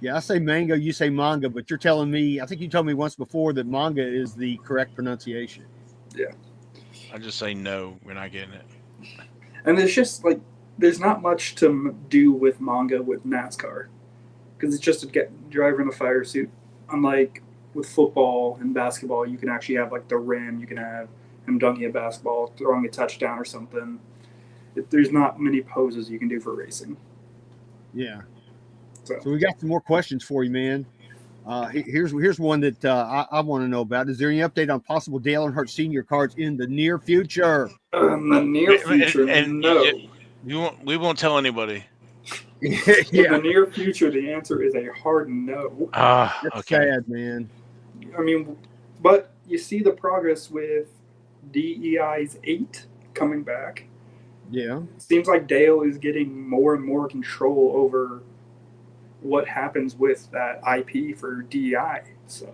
Yeah, I say manga, you say manga, but you're telling me, I think you told me once before that manga is the correct pronunciation. Yeah. I just say no, we're not getting it. And there's just there's not much to do with manga with NASCAR because it's just a driver in a fire suit. Unlike with football and basketball, you can actually have the rim, you can have him dunking a basketball, throwing a touchdown or something. There's not many poses you can do for racing. Yeah. So we got some more questions for you, man. Here's one that I want to know about. Is there any update on possible Dale Earnhardt Sr. cards in the near future? In the near future, no. We won't tell anybody. In the near future, the answer is a hard no. That's sad, man. I mean, but you see the progress with DEI's 8 coming back. Yeah. Seems like Dale is getting more and more control over what happens with that IP for DEI. So,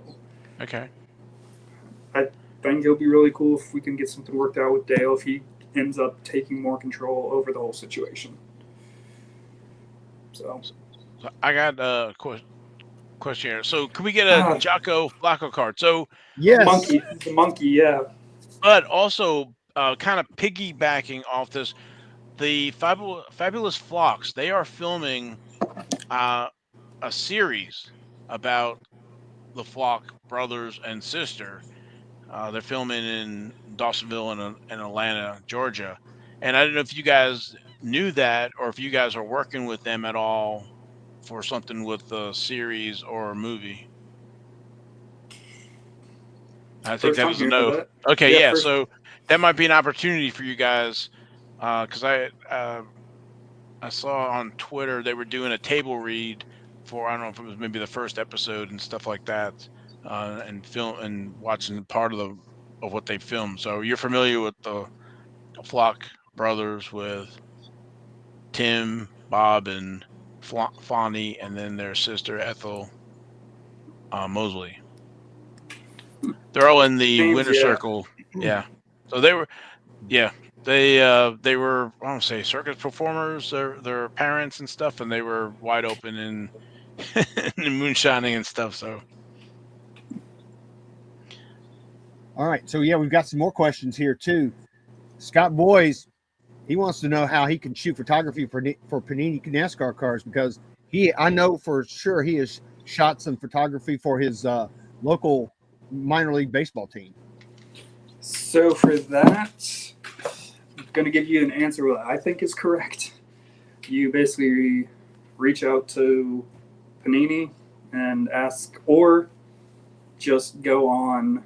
okay. I think it'll be really cool if we can get something worked out with Dale if he ends up taking more control over the whole situation. So I got a question here. So can we get a Jocko Flacco card? So yes, the monkey, yeah. But also kind of piggybacking off this, the Fabulous Flocks, they are filming a series about the Flock brothers and sister. They're filming in Dawsonville and Atlanta, Georgia. And I don't know if you guys knew that or if you guys are working with them at all for something with the series or a movie. I think that was a no. Okay, yeah. So that might be an opportunity for you guys because I saw on Twitter they were doing a table read for, I don't know if it was maybe the first episode and stuff like that, and film and watching part of what they filmed. So you're familiar with the Flock brothers with Tim, Bob, and Fonnie, and then their sister Ethel Mosley. They're all in the winner circle. Yeah. So they were, they were, I don't say circus performers, their parents and stuff, and they were wide open in moonshining and stuff. So. All right. So yeah, we've got some more questions here too. Scott Boys, he wants to know how he can shoot photography for Panini NASCAR cars because I know for sure he has shot some photography for his local minor league baseball team. So for that, I'm going to give you an answer that I think is correct. You basically reach out to Panini and ask, or just go on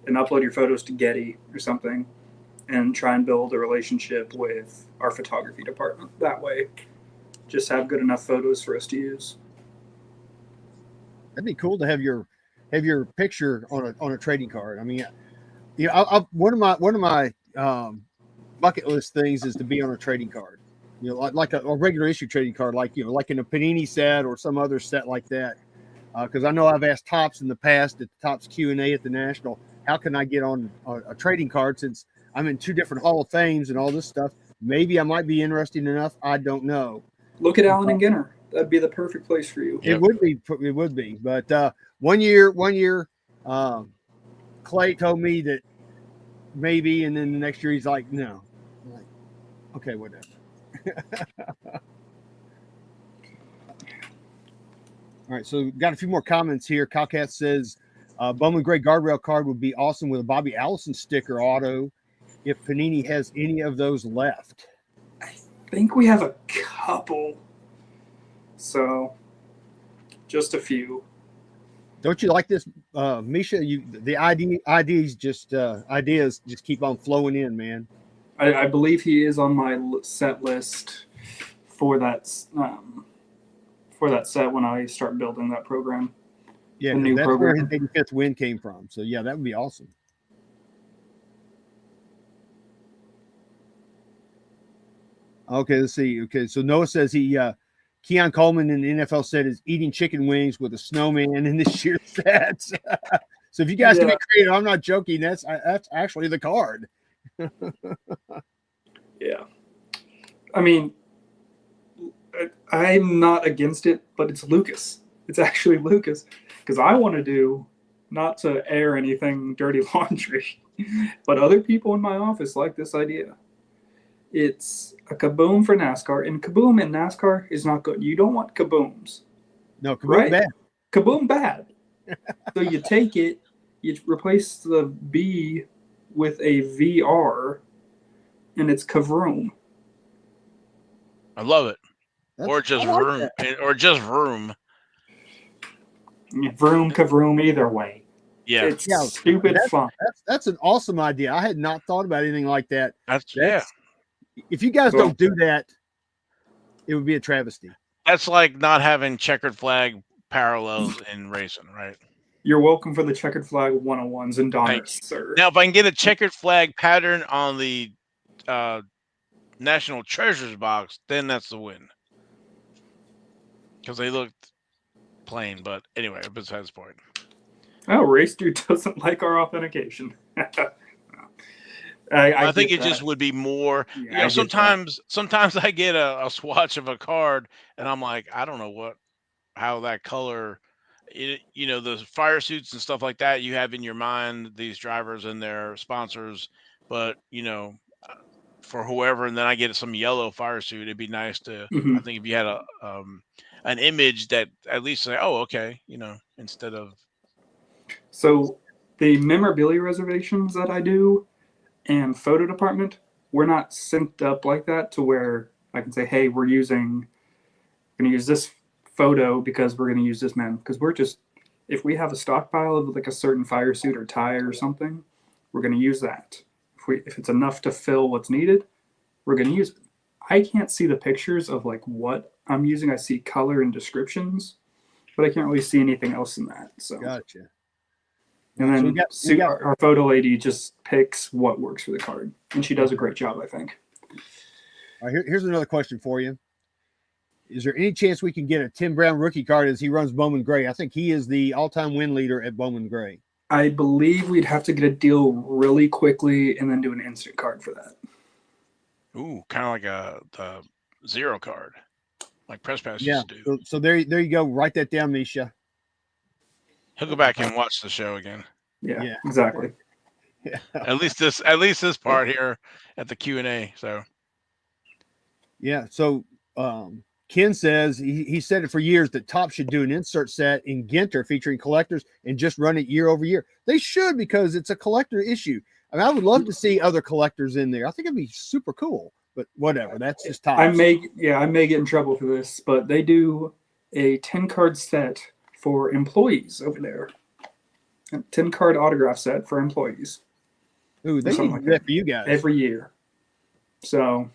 and upload your photos to Getty or something and try and build a relationship with our photography department. That way, just have good enough photos for us to use. That'd be cool to have your picture on a trading card. I mean, one of my bucket list things is to be on a trading card. You know, like a regular issue trading card, like, you know, like in a Panini set or some other set like that. Because I know I've asked Tops in the past at the Tops Q&A at the National, how can I get on a trading card since I'm in 2 different Hall of Fames and all this stuff? Maybe I might be interesting enough. I don't know. Look at Allen and Ginner. That'd be the perfect place for you. It would be. It would be. But one year, Clay told me that maybe, and then the next year he's like, no. I'm like, okay, whatever. All right, so got a few more comments here. Cowcat says, Bowman Gray guardrail card would be awesome with a Bobby Allison sticker auto if Panini has any of those left. I think we have a couple. So, just a few. Don't you like this, Misha? The ideas just keep on flowing in, man. I believe he is on my set list for that set when I start building that program. Yeah, the new that's program. where his 85th win came from. So yeah, that would be awesome. Okay, let's see. Okay, so Noah says Keon Coleman in the NFL set is eating chicken wings with a snowman in this year's set. So if you guys can be creative, I'm not joking. That's actually the card. Yeah. I mean, I'm not against it, but it's Lucas. It's actually Lucas. Because I want to do, not to air anything dirty laundry, but other people in my office like this idea. It's a kaboom for NASCAR, and kaboom in NASCAR is not good. You don't want kabooms. No, kaboom right? bad. Kaboom bad. So you take it, you replace the B with a VR, and it's kavroom. I love it. Or just vroom. Or just vroom. Vroom, kavroom, either way. Yeah. It's stupid fun. That's an awesome idea. I had not thought about anything like that. Yeah. If you guys don't do that, it would be a travesty. That's like not having checkered flag parallels in racing, right? You're welcome for the checkered flag 101s and donuts, sir. Now, if I can get a checkered flag pattern on the National Treasures box, then that's the win. Because they looked plain, but anyway, besides the point. Oh, Race Dude doesn't like our authentication. I think it just would be more. Yeah, you know, sometimes I get a swatch of a card, and I'm like, I don't know how that color. You know, the fire suits and stuff like that you have in your mind, these drivers and their sponsors, but you know, for whoever, and then I get some yellow fire suit. It'd be nice to. I think if you had an image that at least say, oh, okay, you know, instead of. So the memorabilia reservations that I do and photo department, we're not synced up like that to where I can say, hey, we're going to use this photo because we're going to use this man. Because we're just, if we have a stockpile of like a certain fire suit or tire or something, we're going to use that. If it's enough to fill what's needed, we're going to use it. I can't see the pictures of like what I'm using. I see color and descriptions, but I can't really see anything else in that. So gotcha. And then our photo lady just picks what works for the card, and she does a great job, I think. All right, here's another question for you. Is there any chance we can get a Tim Brown rookie card as he runs Bowman Gray? I think he is the all-time win leader at Bowman Gray. I believe we'd have to get a deal really quickly and then do an instant card for that. Ooh, kind of like the zero card, like Press Pass used to do. So there you go. Write that down, Misha. He'll go back and watch the show again. Yeah. Exactly. Yeah. At least this part here at the Q&A. So. Yeah. So Ken says he said it for years that Top should do an insert set in Ginter featuring collectors and just run it year over year. They should, because it's a collector issue. I mean, I would love to see other collectors in there. I think it'd be super cool. But whatever. That's just Top. I may get in trouble for this, but they do a 10-card set for employees over there. A 10-card autograph set for employees. Ooh, they need that for you guys. Every year. So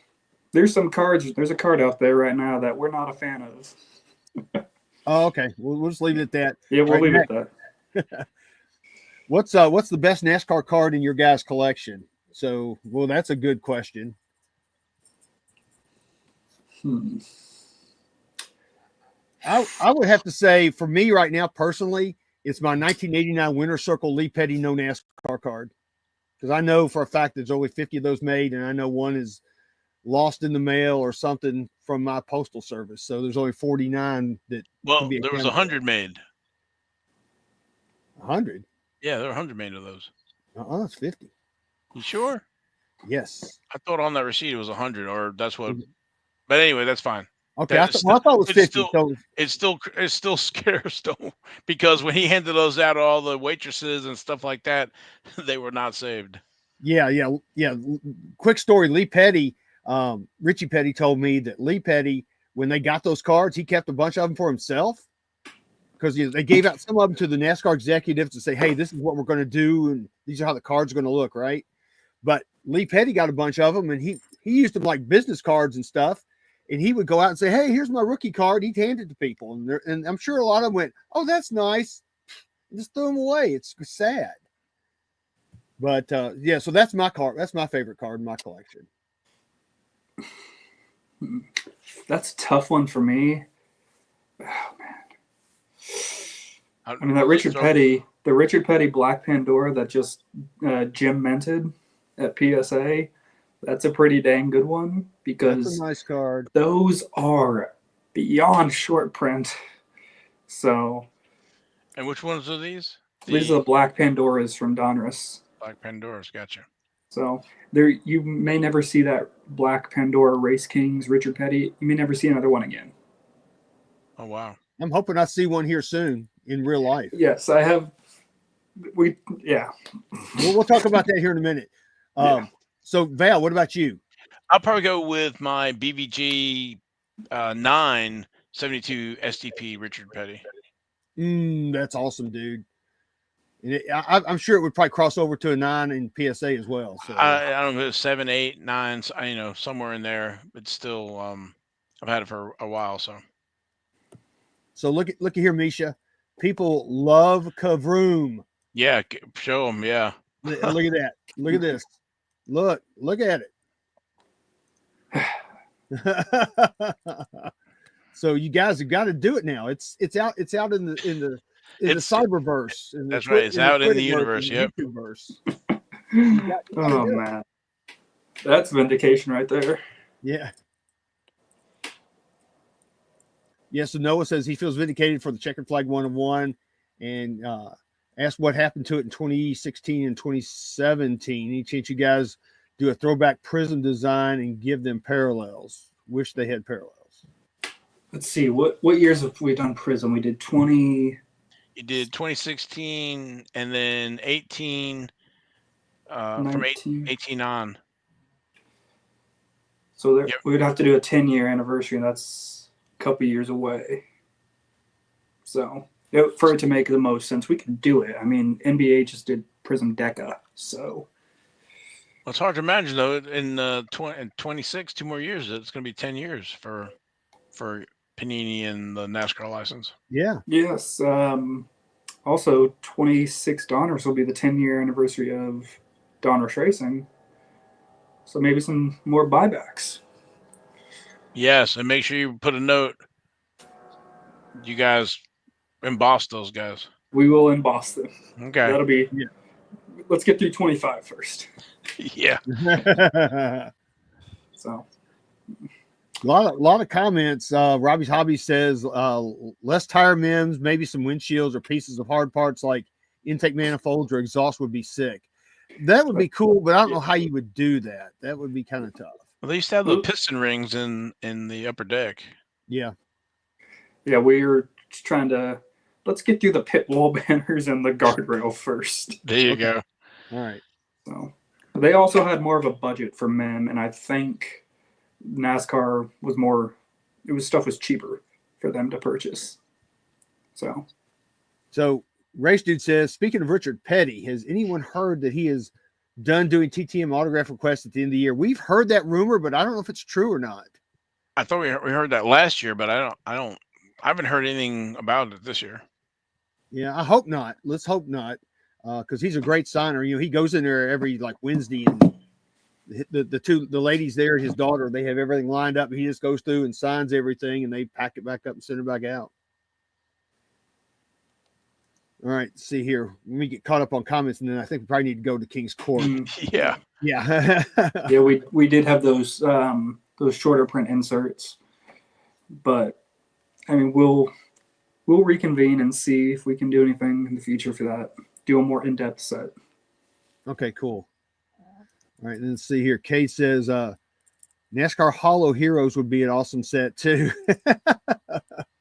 there's some cards. There's a card out there right now that we're not a fan of. Oh, okay. We'll just leave it at that. Yeah, we'll leave it at that. What's the best NASCAR card in your guys' collection? So, well, that's a good question. I would have to say for me right now, personally, it's my 1989 Winter Circle Lee Petty No NASCAR card. Because I know for a fact there's only 50 of those made, and I know one is lost in the mail or something from my postal service. So there's only 49 that Well, can be there was accounted 100 made. for. 100? Yeah, there were 100 made of those. It's 50. You sure? Yes. I thought on that receipt it was 100, or that's what. But anyway, that's fine. Okay, That I thought it was 50. It's still scarce though, because when he handed those out to all the waitresses and stuff like that, they were not saved. Yeah. Quick story: Lee Petty, Richie Petty told me that Lee Petty, when they got those cards, he kept a bunch of them for himself because they gave out some of them to the NASCAR executives to say, "Hey, this is what we're going to do, and these are how the cards are going to look, right?" But Lee Petty got a bunch of them, and he used them like business cards and stuff. And he would go out and say, "Hey, here's my rookie card." He'd hand it to people, and I'm sure a lot of them went, "Oh, that's nice," and just threw them away. It's sad. But yeah, so that's my card. That's my favorite card in my collection. That's a tough one for me. Oh man. I mean, that Richard Petty, the Richard Petty Black Pandora that just Jim minted at PSA, that's a pretty dang good one because that's a nice card. Those are beyond short print. So. And which ones are these? These are the Black Pandoras from Donruss. Black Pandoras, gotcha. So there, you may never see that Black Pandora Race Kings Richard Petty. You may never see another one again. Oh wow! I'm hoping I see one here soon in real life. Yes, I have. We'll talk about that here in a minute. So Val, what about you? I'll probably go with my BVG 972 SDP Richard Petty. That's awesome, dude. And I'm sure it would probably cross over to a 9 in PSA as well. So I don't know, 7, 8, 9, somewhere in there. But still, I've had it for a while. So look at here, Misha. People love Kavroom. Yeah, show them. Yeah. Look at that. Look at this. Look at it. So you guys have got to do it now. It's out in the cyberverse. That's right. It's out in the universe. Yep. Oh man, that's vindication right there. Yeah. Yeah. So Noah says he feels vindicated for the checkered flag 1-of-1, and asked what happened to it in 2016 and 2017. Any chance you guys do a throwback prism design and give them parallels? Wish they had parallels. Let's see. What years have we done prism? We did 20. You did 2016 and then 18 from 18 on. So we would have to do a 10-year anniversary, and that's a couple years away. So for it to make the most sense, we could do it. I mean, NBA just did Prism Deca, so. Well, it's hard to imagine, though, in 26, 2 more years, it's going to be 10 years for Panini and the NASCAR license. Yeah. Yes. Also, 26 Donruss will be the 10-year anniversary of Donruss Racing. So maybe some more buybacks. Yes, and make sure you put a note. You guys emboss those guys. We will emboss them. Okay. That'll be. Yeah. Let's get through 25 first. Yeah. So. A lot of comments. Robbie's Hobby says less tire mems, maybe some windshields or pieces of hard parts like intake manifolds or exhaust would be sick. That would be cool, but I don't know how you would do that. That would be kind of tough. Well, they used to have the piston rings in the upper deck. Yeah. Yeah, we're trying to let's get through the pit wall banners and the guardrail first. There you go. All right. So they also had more of a budget for mem, and I think NASCAR was more. Stuff was cheaper for them to purchase. So Race Dude says, speaking of Richard Petty, has anyone heard that he is done doing TTM autograph requests at the end of the year? We've heard that rumor, but I don't know if it's true or not. I thought we heard that last year, but I haven't heard anything about it this year. Yeah, I hope not. Let's hope not, because he's a great signer. He goes in there every Wednesday and the ladies there, his daughter, they have everything lined up. He just goes through and signs everything, and they pack it back up and send it back out. All right, see here. Let me get caught up on comments, and then I think we probably need to go to King's Court. Yeah. Yeah. Yeah, we did have those shorter print inserts, but I mean we'll reconvene and see if we can do anything in the future for that. Do a more in-depth set. Okay, cool. All right, and let's see here. Kate says NASCAR Hollow Heroes would be an awesome set too.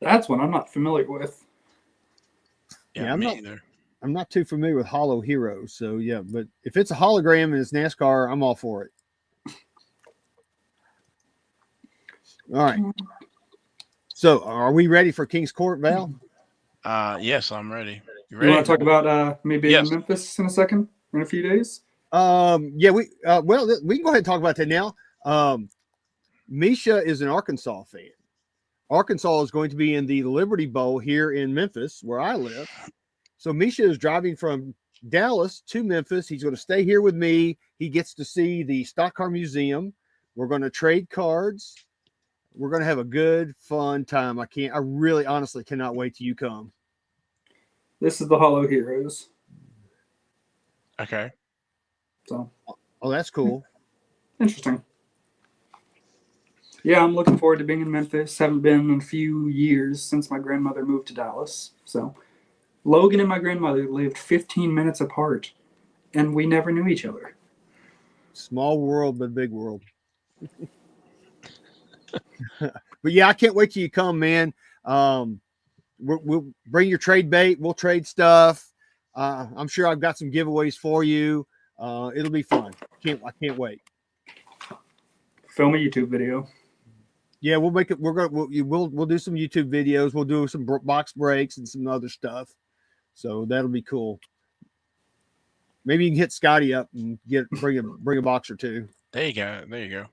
That's one I'm not familiar with. Yeah, me either. I'm not too familiar with Hollow Heroes, so yeah. But if it's a hologram and it's NASCAR, I'm all for it. All right. So, are we ready for King's Court, Val? Yes, I'm ready. You want to talk about me being in Memphis in a second, in a few days? Yeah, we can go ahead and talk about that now. Misha is an Arkansas fan. Arkansas is going to be in the Liberty Bowl here in Memphis, where I live. So Misha is driving from Dallas to Memphis. He's going to stay here with me. He gets to see the Stock Car Museum. We're going to trade cards. We're going to have a good, fun time. I really honestly cannot wait till you come. This is the Hollow Heroes. Okay. So. Oh, that's cool. Interesting. Yeah, I'm looking forward to being in Memphis. Haven't been in a few years since my grandmother moved to Dallas. So Logan and my grandmother lived 15 minutes apart, and we never knew each other. Small world, but big world. But yeah, I can't wait till you come, man. We'll bring your trade bait. We'll trade stuff. I'm sure I've got some giveaways for you. It'll be fun. I can't wait. Film a YouTube video. Yeah, we'll make it. We'll do some YouTube videos. We'll do some box breaks and some other stuff. So that'll be cool. Maybe you can hit Scotty up and bring a box or two. There you go. There you go.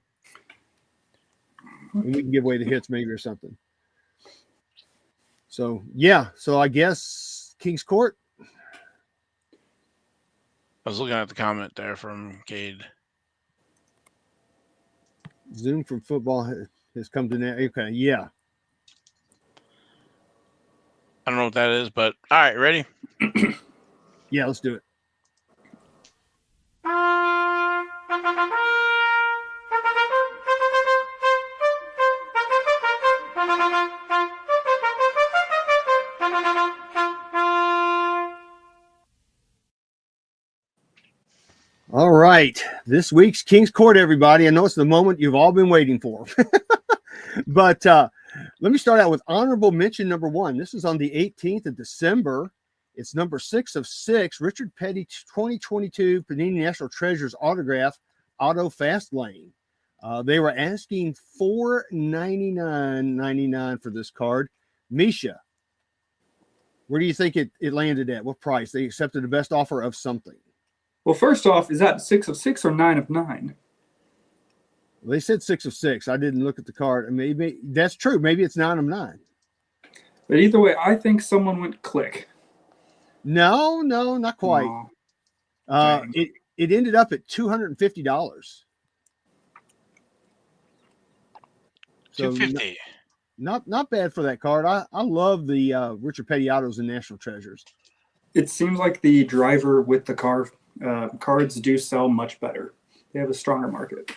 And we can give away the hits maybe or something. So yeah. So I guess King's Court. I was looking at the comment there from Cade. Zoom from football has come to now. Okay, yeah. I don't know what that is, but all right, ready? Yeah, let's do it. All right, this week's King's Court, everybody. I know it's the moment you've all been waiting for. But let me start out with honorable mention number 1. This is on the 18th of December. It's number 6 of 6, Richard Petty 2022 Panini National Treasures autograph, Auto Fast Lane. They were asking $499.99 for this card. Misha, where do you think it landed at? What price? They accepted the best offer of something. Well, first off, is that 6 of 6 or 9 of 9? Well, they said 6 of 6. I didn't look at the card. Maybe that's true. Maybe it's 9 of 9. But either way, I think someone went click. No, not quite. Oh, it ended up at $250. So $250. Not bad for that card. I love the Richard Petty autos and National Treasures. It seems like the driver with the car cards do sell much better. They have a stronger market.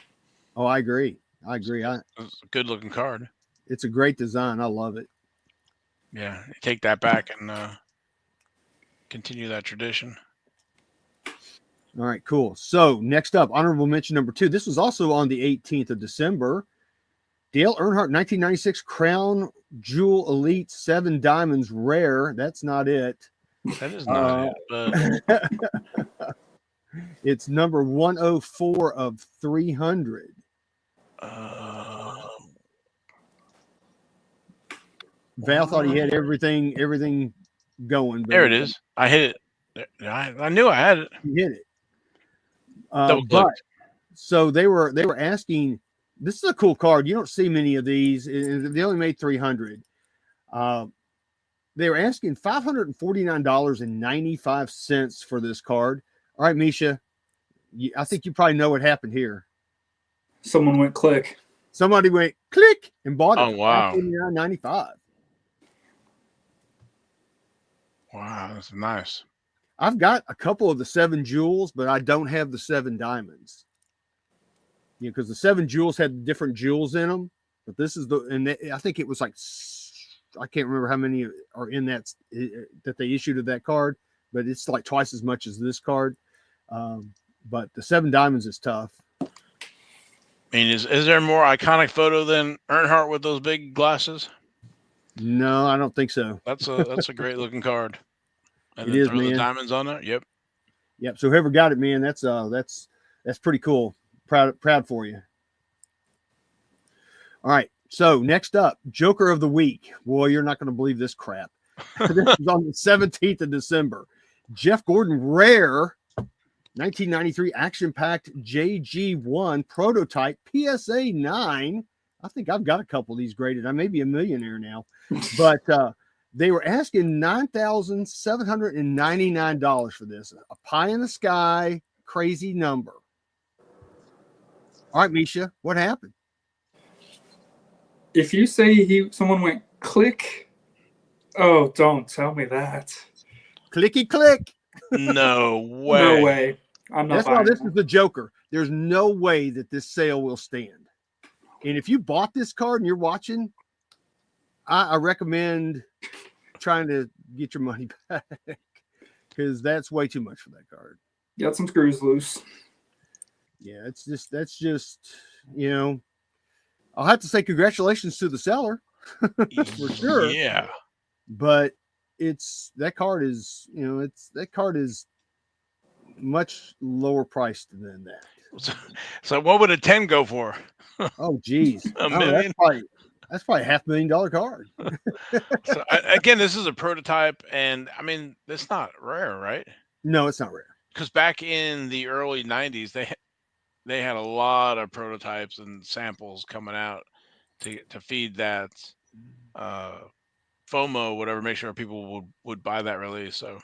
Oh, I agree. It's a good looking card. It's a great design. I love it. Yeah, take that back and continue that tradition. All right, cool. So next up, honorable mention number 2. This was also on the 18th of December. Dale Earnhardt 1996 Crown Jewel Elite 7 Diamonds Rare. That's not it. That is not it. But... It's number 104 of 300. Val thought he had everything going. There it is. I hit it. I knew I had it. He hit it. But so they were asking. This is a cool card. You don't see many of these. They only made 300. They were asking $549.95 for this card. All right, Misha, I think you probably know what happened here. Someone went click. Somebody went click and bought it. Oh, wow. For $49.95. Wow, that's nice. I've got a couple of the 7 jewels, but I don't have the 7 diamonds. Because the 7 jewels had different jewels in them, but this is I think it was like, I can't remember how many are in that they issued of that card, but it's like twice as much as this card. But the 7 diamonds is tough. I mean, is there a more iconic photo than Earnhardt with those big glasses? No, I don't think so. That's a great looking card. And It then is, throw the man. diamonds on it. Yep. Yep. So whoever got it, man, that's pretty cool. Proud for you. All right. So next up, Joker of the Week. Boy, you're not going to believe this crap. This is on the 17th of December. Jeff Gordon Rare 1993 action-packed JG1 prototype PSA 9. I think I've got a couple of these graded. I may be a millionaire now. But they were asking $9,799 for this. A pie in the sky, crazy number. All right, Misha, what happened? If you say someone went click, oh, don't tell me that. Clicky click. No way. No way. I'm not. That's why buying this that. is the Joker. There's no way that this sale will stand. And if you bought this card and you're watching, I recommend trying to get your money back because that's way too much for that card. Got some screws loose. Yeah, that's just, I'll have to say congratulations to the seller for sure. Yeah. But that card is much lower priced than that. So what would a 10 go for? Oh, geez. A million? That's probably $500,000 card. So again, this is a prototype, and I mean, it's not rare, right? No, it's not rare. Because back in the early 90s, they had a lot of prototypes and samples coming out to feed that FOMO, whatever, make sure people would buy that release. So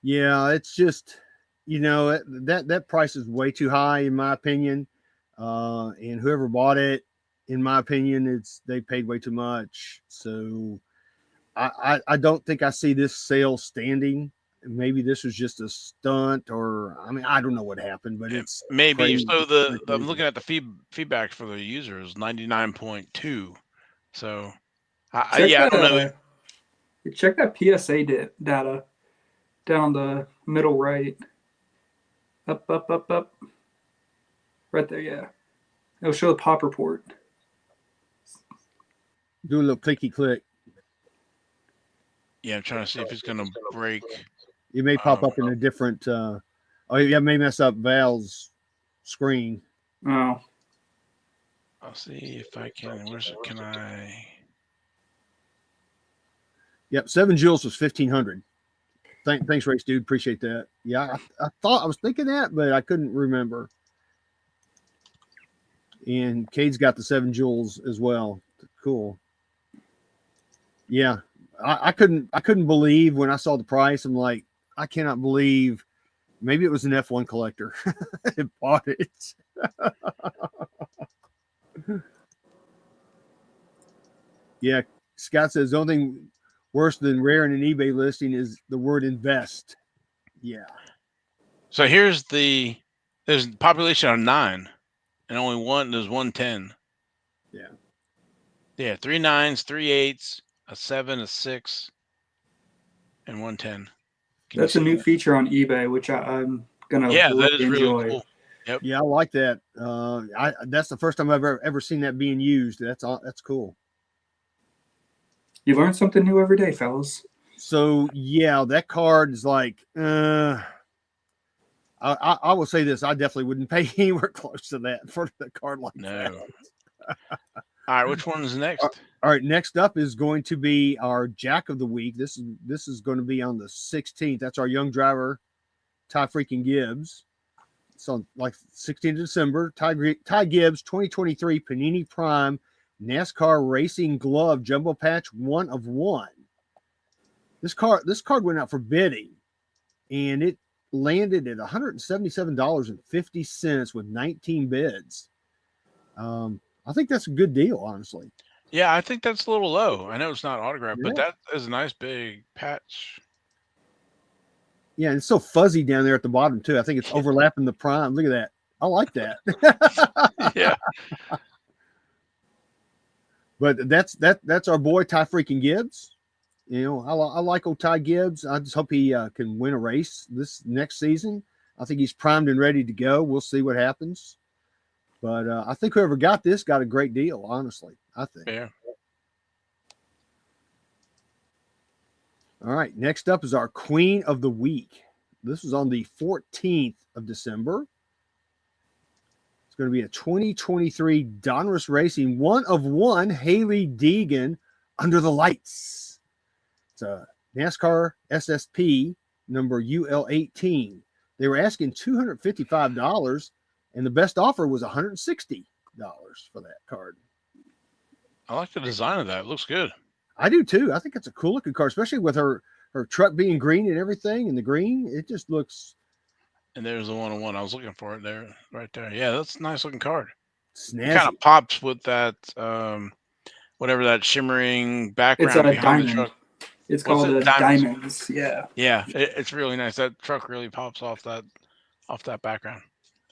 yeah, it's just, that price is way too high in my opinion. And whoever bought it, in my opinion, they paid way too much. So I don't think I see this sale standing. Maybe this was just a stunt, or I don't know what happened, but it's maybe. crazy. So I'm looking at the feedback for the users, 99.2. So I don't know. Check that PSA data down the middle right. Up. Right there, yeah. It'll show the pop report. Do a little clicky click. Yeah, I'm trying to see if it's going to break. It may pop up in a different. It may mess up Val's screen. Oh. I'll see if I can. Can I? Yep, 7 jewels was 1,500. Thanks, Race Dude. Appreciate that. Yeah, I thought I was thinking that, but I couldn't remember. And Cade's got the 7 jewels as well. Cool. Yeah, I couldn't believe when I saw the price. I'm like, I cannot believe. Maybe it was an F1 collector that bought it. Yeah, Scott says the only thing worse than rare in an eBay listing is the word invest. Yeah. So there's a population of 9, and there's 110. Yeah. Yeah, 3 9s, 3 8s, a 7, a 6, and 110. That's a new feature on eBay, which I'm gonna that is enjoy. really cool. Yep. Yeah, I like that. That's the first time I've ever seen that being used. That's cool. You learn something new every day, fellas. So yeah, that card is like, I will say this: I definitely wouldn't pay anywhere close to that for the card like that. All right, which one is next? All right, next up is going to be our Jack of the Week. This is going to be on the 16th. That's our young driver, Ty freaking Gibbs. It's on like 16th of December. Ty Gibbs, 2023 Panini Prime NASCAR Racing Glove Jumbo Patch 1 of 1. This card went out for bidding, and it landed at $177.50 with 19 bids. I think that's a good deal, honestly. Yeah, I think that's a little low. I know it's not autographed, but Yeah. that is a nice big patch. Yeah, and it's so fuzzy down there at the bottom too. I think it's overlapping the prime. Look at that. I like that. Yeah. But that's our boy Ty freaking Gibbs. You know, I like old Ty Gibbs. I just hope he can win a race this next season. I think he's primed and ready to go. We'll see what happens. But I think whoever got this got a great deal, honestly. I think. Yeah. All right. Next up is our Queen of the Week. This was on the 14th of December. It's going to be a 2023 Donruss Racing 1/1 Haley Deegan Under the Lights. It's a NASCAR SSP number UL18. They were asking $255, and the best offer was $160 for that card. I like the design of that. It looks good. I do too. I think it's a cool looking car, especially with her truck being green and everything, and the green. It just looks. And there's the 1/1. I was looking for it there, right there. Yeah, that's a nice looking card. Snazzy. It kind of pops with that, whatever that shimmering background It's a behind the diamond. truck. It's What's called it? a Diamonds. diamonds. Yeah. Yeah, it's really nice. That truck really pops off that background.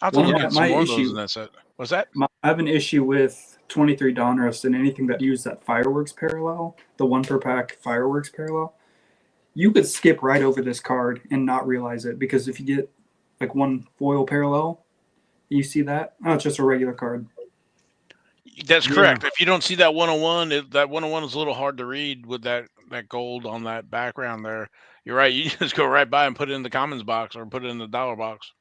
I'll have to Well, look yeah, at some my more of those issue- in that set. What's that? I have an issue with 23 Donruss and anything that used that fireworks parallel, the 1 per pack fireworks parallel. You could skip right over this card and not realize it, because if you get like one foil parallel, you see that? Oh, it's just a regular card. That's Yeah. correct. If you don't see that 1/1, that 1/1 is a little hard to read with that gold on that background there. You're right. You just go right by and put it in the commons box or put it in the dollar box.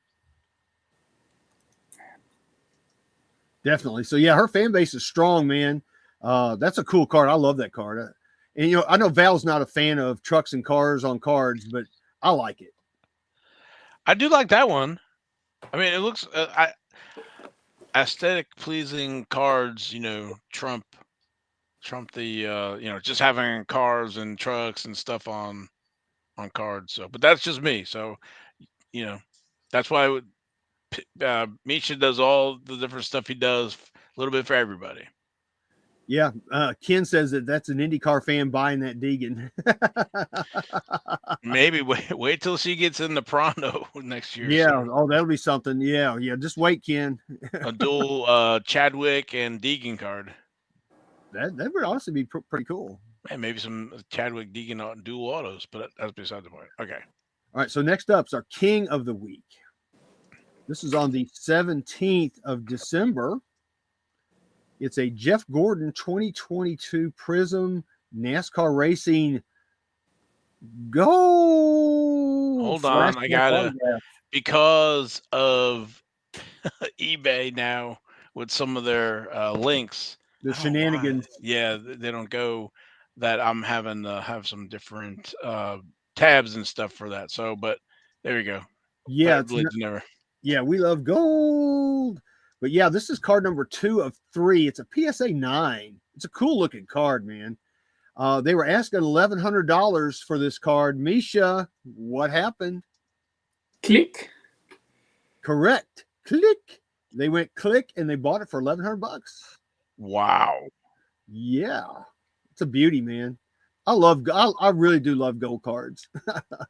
Definitely. So yeah, her fan base is strong, man. That's a cool card. I love that card. And you know, I know Val's not a fan of trucks and cars on cards, but I like it. I do like that one. I mean, it looks aesthetic pleasing cards. You know, trump the you know, just having cars and trucks and stuff on cards. So, but that's just me. So, you know, that's why Misha does all the different stuff he does, a little bit for everybody. Yeah. Ken says that's an IndyCar fan buying that Deegan. Maybe wait till she gets in the Pronto next year. Yeah. So Oh, that'll be something. Yeah. Yeah. Just wait, Ken. a dual Chadwick and Deegan card. That would honestly be pretty cool. And maybe some Chadwick Deegan dual autos, but that's beside the point. Okay. All right. So next up is our King of the Week. This is on the 17th of December. It's a Jeff Gordon 2022 Prism NASCAR Racing Gold. Hold on, I gotta, because of eBay now with some of their links. The shenanigans. Yeah, they don't go that I'm having to have some different tabs and stuff for that. So, but there you go. Yeah, Yeah, we love gold. But yeah, this is card number 2 of 3. It's a PSA 9. It's a cool looking card, man. They were asking $1,100 for this card. Misha, what happened? Click. Correct. Click. They went click and they bought it for $1,100. Wow. Yeah, it's a beauty, man. I really do love gold cards.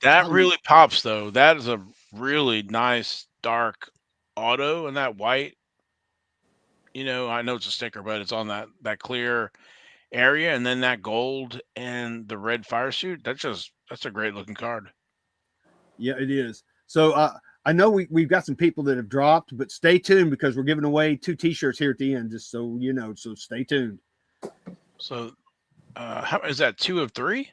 That really pops, though. That is a really nice dark auto, and that white. You know, I know it's a sticker, but it's on that clear area, and then that gold and the red fire suit. That's a great looking card. Yeah, it is. So I know we've got some people that have dropped, but stay tuned because we're giving away 2 T-shirts here at the end, just so you know. So stay tuned. So, how is that 2 of 3?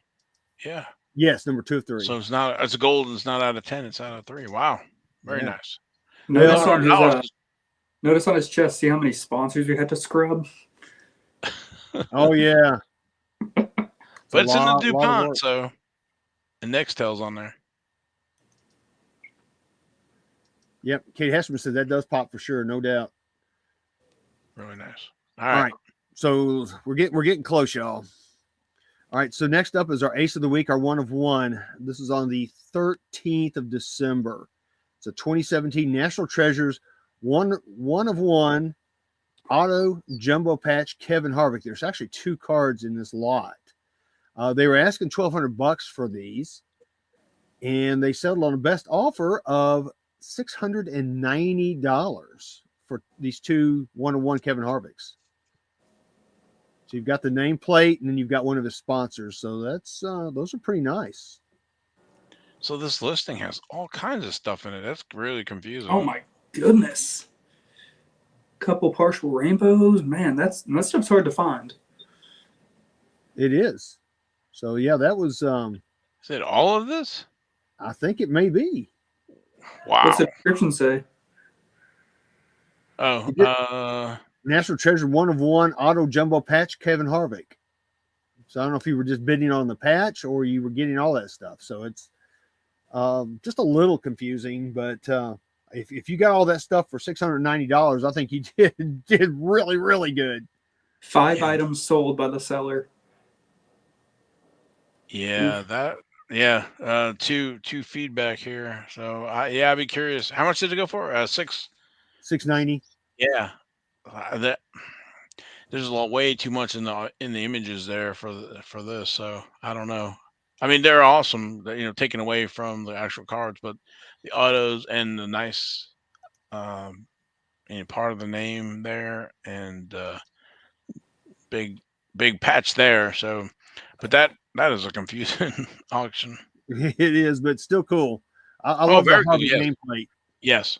Yeah. Yes, number 2 of 3. So it's a gold. And it's not out of 10. It's out of 3. Wow, very nice. Notice on his chest. See how many sponsors we had to scrub. Oh yeah. But it's in the DuPont, so and Nextel's on there. Yep, Kate Hesserman said that does pop for sure, no doubt. Really nice. All right. So we're getting close, y'all. All right. So next up is our Ace of the Week, our 1/1. This is on the 13th of December. It's a 2017 National Treasures one of one auto jumbo patch Kevin Harvick. There's actually 2 cards in this lot. They were asking $1,200 for these, and they settled on a best offer of $690 for these 2 one-of-one Kevin Harvicks. So you've got the nameplate, and then you've got one of his sponsors. So that's those are pretty nice. So this listing has all kinds of stuff in it. That's really confusing. Oh my goodness. Couple partial rainbows. Man, that stuff's hard to find. It is. So yeah, that was Is it all of this? I think it may be. Wow. What's the description say? Oh, National Treasure one-of-one auto jumbo patch Kevin Harvick. So I don't know if you were just bidding on the patch or you were getting all that stuff. So it's just a little confusing, but if you got all that stuff for $690, I think you did really, really good. 5 items sold by the seller. yeah, two feedback here. So I'd be curious. How much did it go for? $690. Yeah, there's a lot, way too much in the images there for this. So I don't know. I mean, they're awesome, taken away from the actual cards, but the autos and the nice, part of the name there, and big patch there. So, but that is a confusing auction. It is, but still cool. I love the very cool, Harvick yes. nameplate. Yes,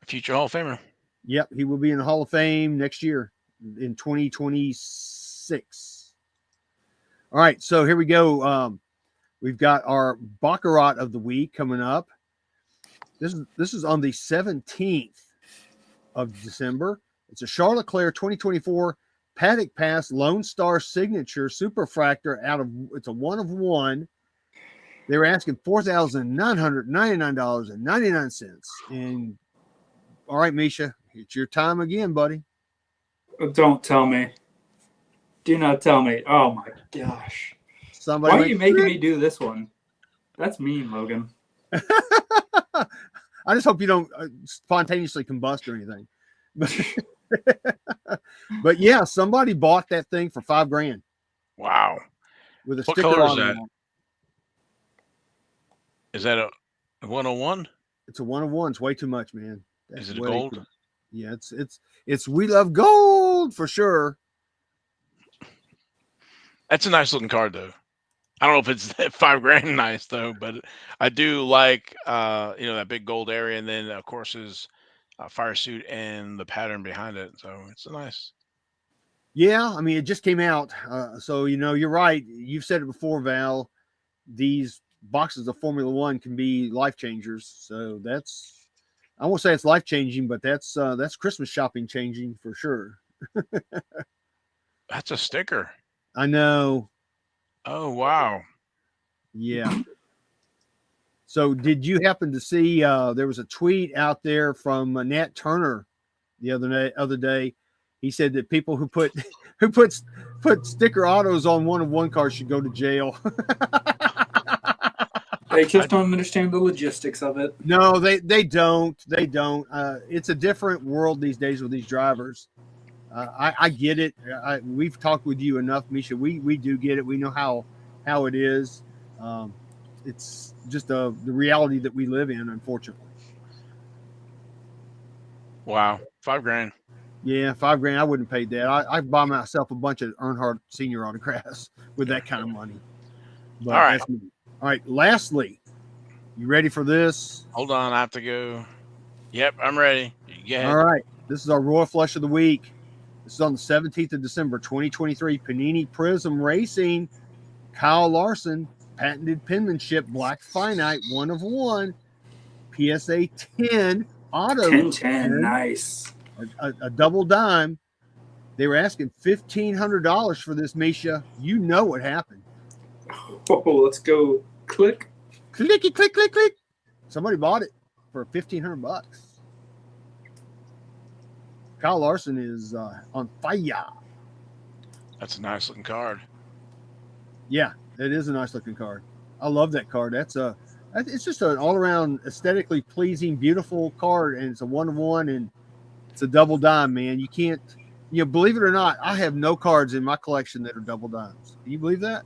future Hall of Famer. Yep, he will be in the Hall of Fame next year in 2026. All right, so here we go. We've got our Baccarat of the week coming up. This is on the 17th of December. It's a Charles Leclerc 2024 Paddock Pass Lone Star Signature Superfractor it's a one-of-one. They were asking $4,999.99. And all right, Misha, it's your time again, buddy. Don't tell me. Do not tell me. Oh my gosh. Somebody Why are you making me do this one? That's mean, Logan. I just hope you don't spontaneously combust or anything. But yeah, somebody bought that thing for $5,000 Wow. with a What sticker color is on that? it. Is that a 101? It's a one-of-one. It's way too much, man. That's Is it a way gold? too- Yeah, it's we love gold for sure. That's a nice looking card, though. I don't know if it's $5,000 nice though, but I do like that big gold area, and then of course his fire suit and the pattern behind it. So it's a nice. Yeah, I mean, it just came out. So, you're right. You've said it before, Val. These boxes of Formula One can be life changers. So I won't say it's life changing, but that's Christmas shopping changing for sure. That's a sticker. I know. Oh, wow. Yeah. So did you happen to see there was a tweet out there from Nat Turner the other day? He said that people who put sticker autos on one-of-one cars should go to jail. They just don't understand the logistics of it. No, they don't. They don't. It's a different world these days with these drivers. I get it. We've talked with you enough, Misha. We do get it. We know how it is. It's just the reality that we live in, unfortunately. Wow. $5,000. Yeah, $5,000. I wouldn't pay that. I'd buy myself a bunch of Earnhardt Senior autographs with that kind of money. But All right. That's me. All right. Lastly, you ready for this? Hold on. I have to go. Yep, I'm ready. Go ahead. All right. This is our Royal Flush of the Week. This is on the 17th of December, 2023. Panini Prism Racing. Kyle Larson, patented penmanship, black finite, one-of-one. PSA 10 auto. 10-10, nice. A double dime. They were asking $1,500 for this, Misha. You know what happened. Oh, let's go. Click. Clicky, click, click, click. Somebody bought it for $1,500. Kyle Larson is on fire. That's a nice looking card. Yeah, it is a nice looking card. I love that card. That's It's just an all around aesthetically pleasing, beautiful card, and it's a 1-of-1, and it's a double dime, man. You can't, believe it or not, I have no cards in my collection that are double dimes. Do you believe that?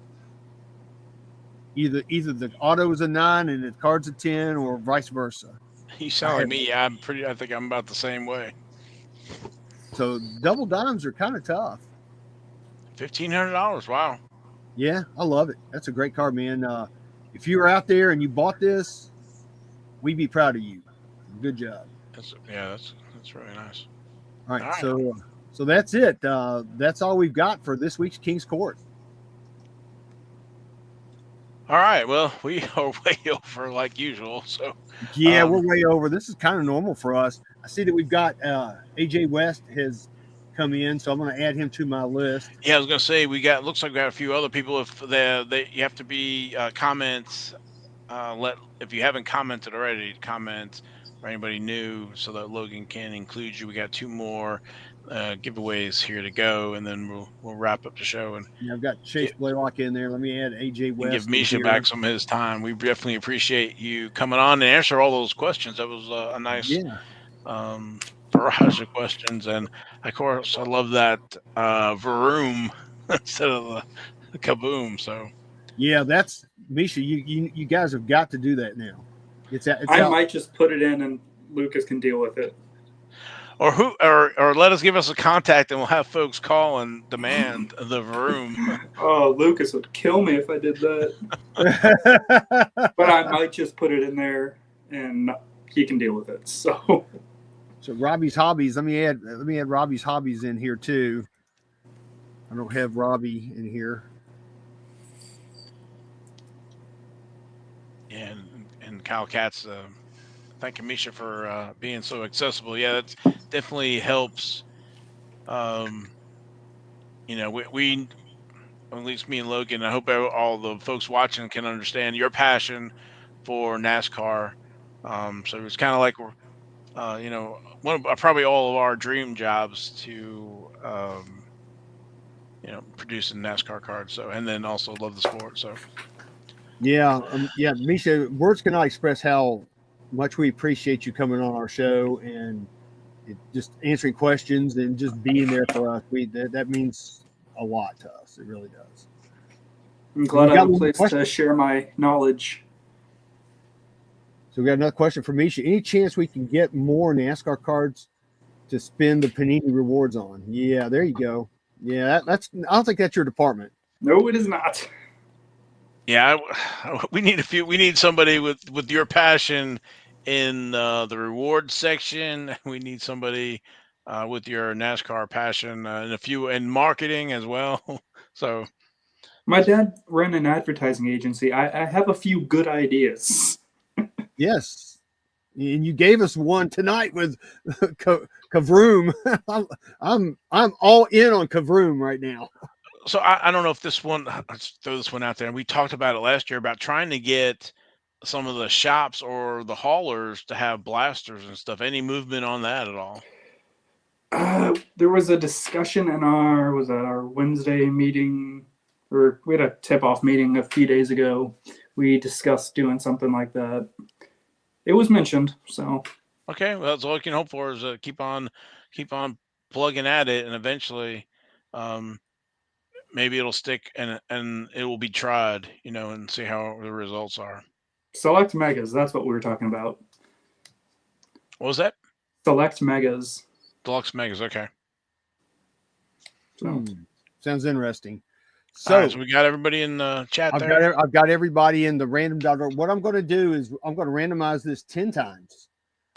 Either the auto is a 9 and the card's a 10, or vice versa. You sound like me. I think I'm about the same way. So double dimes are kind of tough. $1,500. Wow. Yeah, I love it. That's a great card, man. If you were out there and you bought this, we'd be proud of you. Good job. That's really nice. All right. So that's it. That's all we've got for this week's King's Court. All right. Well, we are way over like usual. So yeah, we're way over. This is kind of normal for us. I see that we've got AJ West has come in, so I'm going to add him to my list. Yeah, I was going to say looks like we got a few other people. If you have to be comments, if you haven't commented already, comment for anybody new so that Logan can include you. We got 2 more giveaways here to go, and then we'll wrap up the show. And I've got Chase Blaylock in there. Let me add AJ West. Give Misha back some of his time. We definitely appreciate you coming on and answer all those questions. That was a nice barrage of questions, and of course I love that Vroom instead of the Kaboom. So yeah, that's Misha. You guys have got to do that now. I might just put it in and Lucas can deal with it. Or give us a contact and we'll have folks call and demand the Vroom. Oh, Lucas would kill me if I did that. But I might just put it in there and he can deal with it. So Robbie's Hobbies. Let me add Robbie's Hobbies in here too. I don't have Robbie in here. Yeah, and Kyle Katz, thank you, Misha, for being so accessible. Yeah, that definitely helps. We at least me and Logan, I hope all the folks watching can understand your passion for NASCAR. So it's kind of like we're, probably all of our dream jobs to, produce a NASCAR card. So, and then also love the sport. So, yeah, Misha, words cannot express how much we appreciate you coming on our show and just answering questions and just being there for us. That means a lot to us. It really does. I'm glad I have a place to share my knowledge. So we got another question for Misha. Any chance we can get more NASCAR cards to spend the Panini rewards on? Yeah, there you go. Yeah, I don't think that's your department. No, it is not. Yeah, we need We need somebody with your passion in the reward section. We need somebody with your NASCAR passion in marketing as well. So, my dad ran an advertising agency. I have a few good ideas. Yes, and you gave us one tonight with Kavroom. I'm all in on Kavroom right now. So I don't know if let's throw this one out there. We talked about it last year about trying to get some of the shops or the haulers to have blasters and stuff. Any movement on that at all? There was a discussion in our Wednesday meeting, or we had a tip-off meeting a few days ago. We discussed doing something like that. It was mentioned, so. Okay, well, that's all you can hope for is keep on plugging at it, and eventually, maybe it'll stick and it will be tried, and see how the results are. Select Megas, that's what we were talking about. What was that? Select Megas. Deluxe Megas, okay. So. Sounds interesting. So we got everybody in the chat I've got everybody in the random.org. What I'm going to do is I'm going to randomize this 10 times.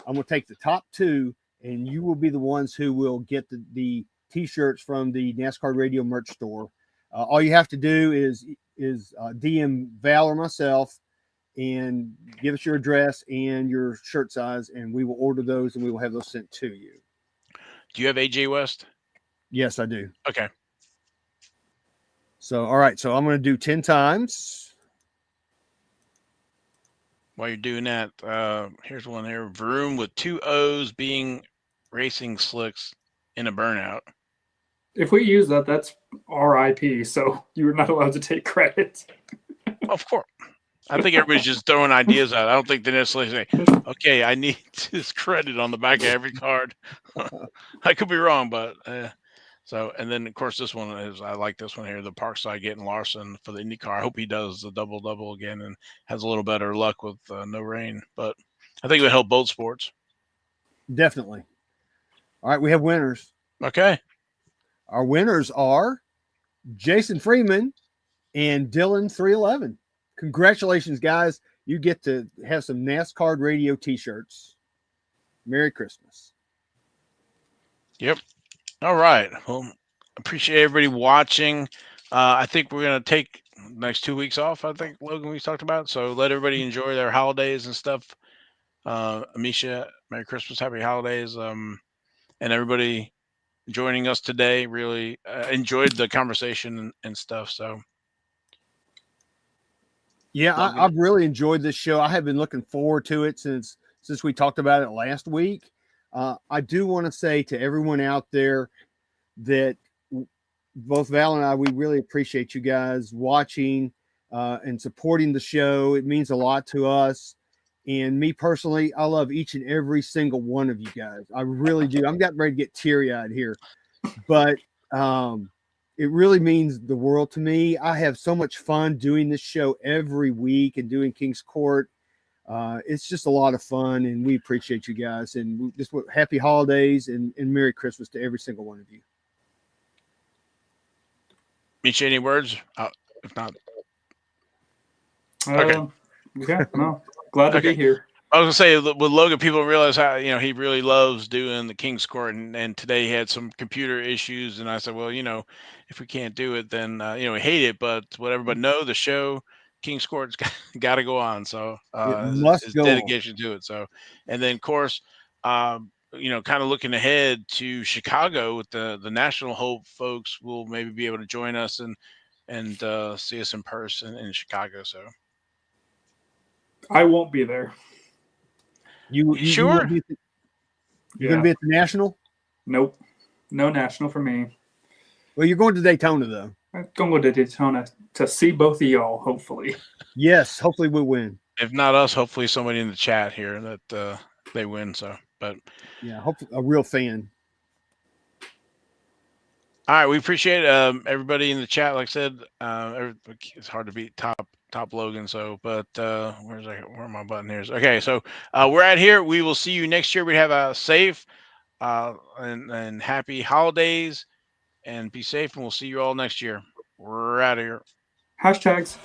I'm going to take the top 2, and you will be the ones who will get the T-shirts from the NASCAR Radio merch store. All you have to do is DM Val or myself and give us your address and your shirt size, and we will order those, and we will have those sent to you. Do you have AJ West? Yes, I do. Okay. So, all right. So I'm going to do 10 times. While you're doing that, here's one here. Vroom with 2 O's being racing slicks in a burnout. If we use that, that's RIP. So you're not allowed to take credit. Of course. I think everybody's just throwing ideas out. I don't think they necessarily say, "Okay, I need this credit on the back of every card." I could be wrong, but so. And then of course this one is I like this one here, the Parkside getting Larson for the IndyCar. I hope he does the double again and has a little better luck with no rain. But I think it would help both sports. Definitely. All right, we have winners. Okay. Our winners are Jason Freeman and Dylan 311. Congratulations, guys. You get to have some NasCard Radio t-shirts. Merry Christmas. Yep. All right. Well, appreciate everybody watching. I think we're going to take next 2 weeks off. I think, Logan, we talked about. So let everybody enjoy their holidays and stuff. Misha, Merry Christmas, Happy Holidays. And everybody joining us today. Really enjoyed the conversation and stuff. So, yeah, I've really enjoyed this show. I have been looking forward to it since we talked about it last week. I do want to say to everyone out there that both Val and I, we really appreciate you guys watching and supporting the show. It means a lot to us. And me personally, I love each and every single one of you guys. I really do. I'm getting ready to get teary-eyed here. But it really means the world to me. I have so much fun doing this show every week and doing King's Court. It's just a lot of fun, and we appreciate you guys. And just happy holidays and Merry Christmas to every single one of you. Misha, any words? If not, okay. Yeah, no, glad to be here. I was gonna say with Logan, people realize how he really loves doing the King's Court, and today he had some computer issues, and I said, well, if we can't do it, then we hate it, but let everybody know the show King's Court's got to go on. So his dedication to it. So, and then of course, kind of looking ahead to Chicago with the National Hope folks will maybe be able to join us and see us in person in Chicago. So I won't be there. You sure? You're going to be at the National? Nope. No National for me. Well, you're going to Daytona, though. I'm going to go to Daytona to see both of y'all, hopefully. Yes, hopefully we'll win. If not us, hopefully somebody in the chat here that they win. So, but yeah, hopefully a real fan. All right, we appreciate everybody in the chat. Like I said, it's hard to beat top Logan. So, but where are my button here? Okay, so we're out here. We will see you next year. We have a safe and happy holidays, and be safe. And we'll see you all next year. We're out of here. Hashtags.